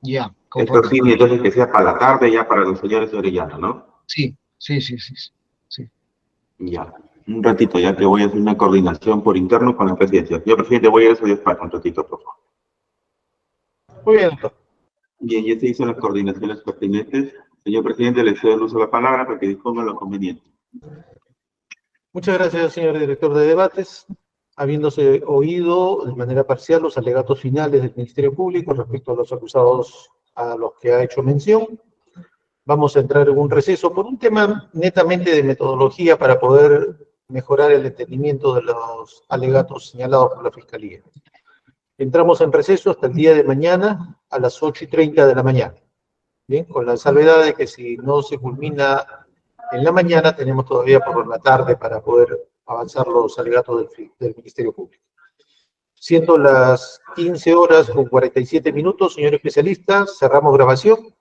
C: Ya.
B: Esto sí, entonces que sea para la tarde ya para los señores de Orellana, ¿no?
C: Sí.
B: Ya, un ratito ya que voy a hacer una coordinación por interno con la presidencia. Señor presidente, voy a ir a su despacho un ratito, por favor.
A: Muy bien, doctor.
B: Bien, ya se hizo las coordinaciones pertinentes. Señor presidente, le cedo el uso de la palabra para que disponga lo conveniente.
A: Muchas gracias, señor director de debates. Habiéndose oído de manera parcial los alegatos finales del Ministerio Público respecto a los acusados a los que ha hecho mención, vamos a entrar en un receso por un tema netamente de metodología para poder mejorar el entendimiento de los alegatos señalados por la Fiscalía. Entramos en receso hasta el día de mañana a las 8:30 de la mañana. Bien, con la salvedad de que si no se culmina en la mañana, tenemos todavía por la tarde para poder avanzar los alegatos del Ministerio Público. Siendo las 15:47, señor especialista, cerramos grabación.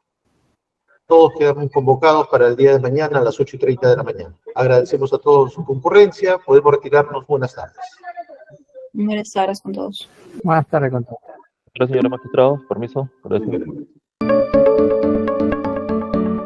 A: Todos quedamos convocados para el día de mañana a las 8:30 de la mañana. Agradecemos a todos su concurrencia. Podemos retirarnos. Buenas tardes.
I: Buenas tardes con todos.
D: Buenas tardes con todos.
E: Gracias, señor magistrado. Permiso. Gracias.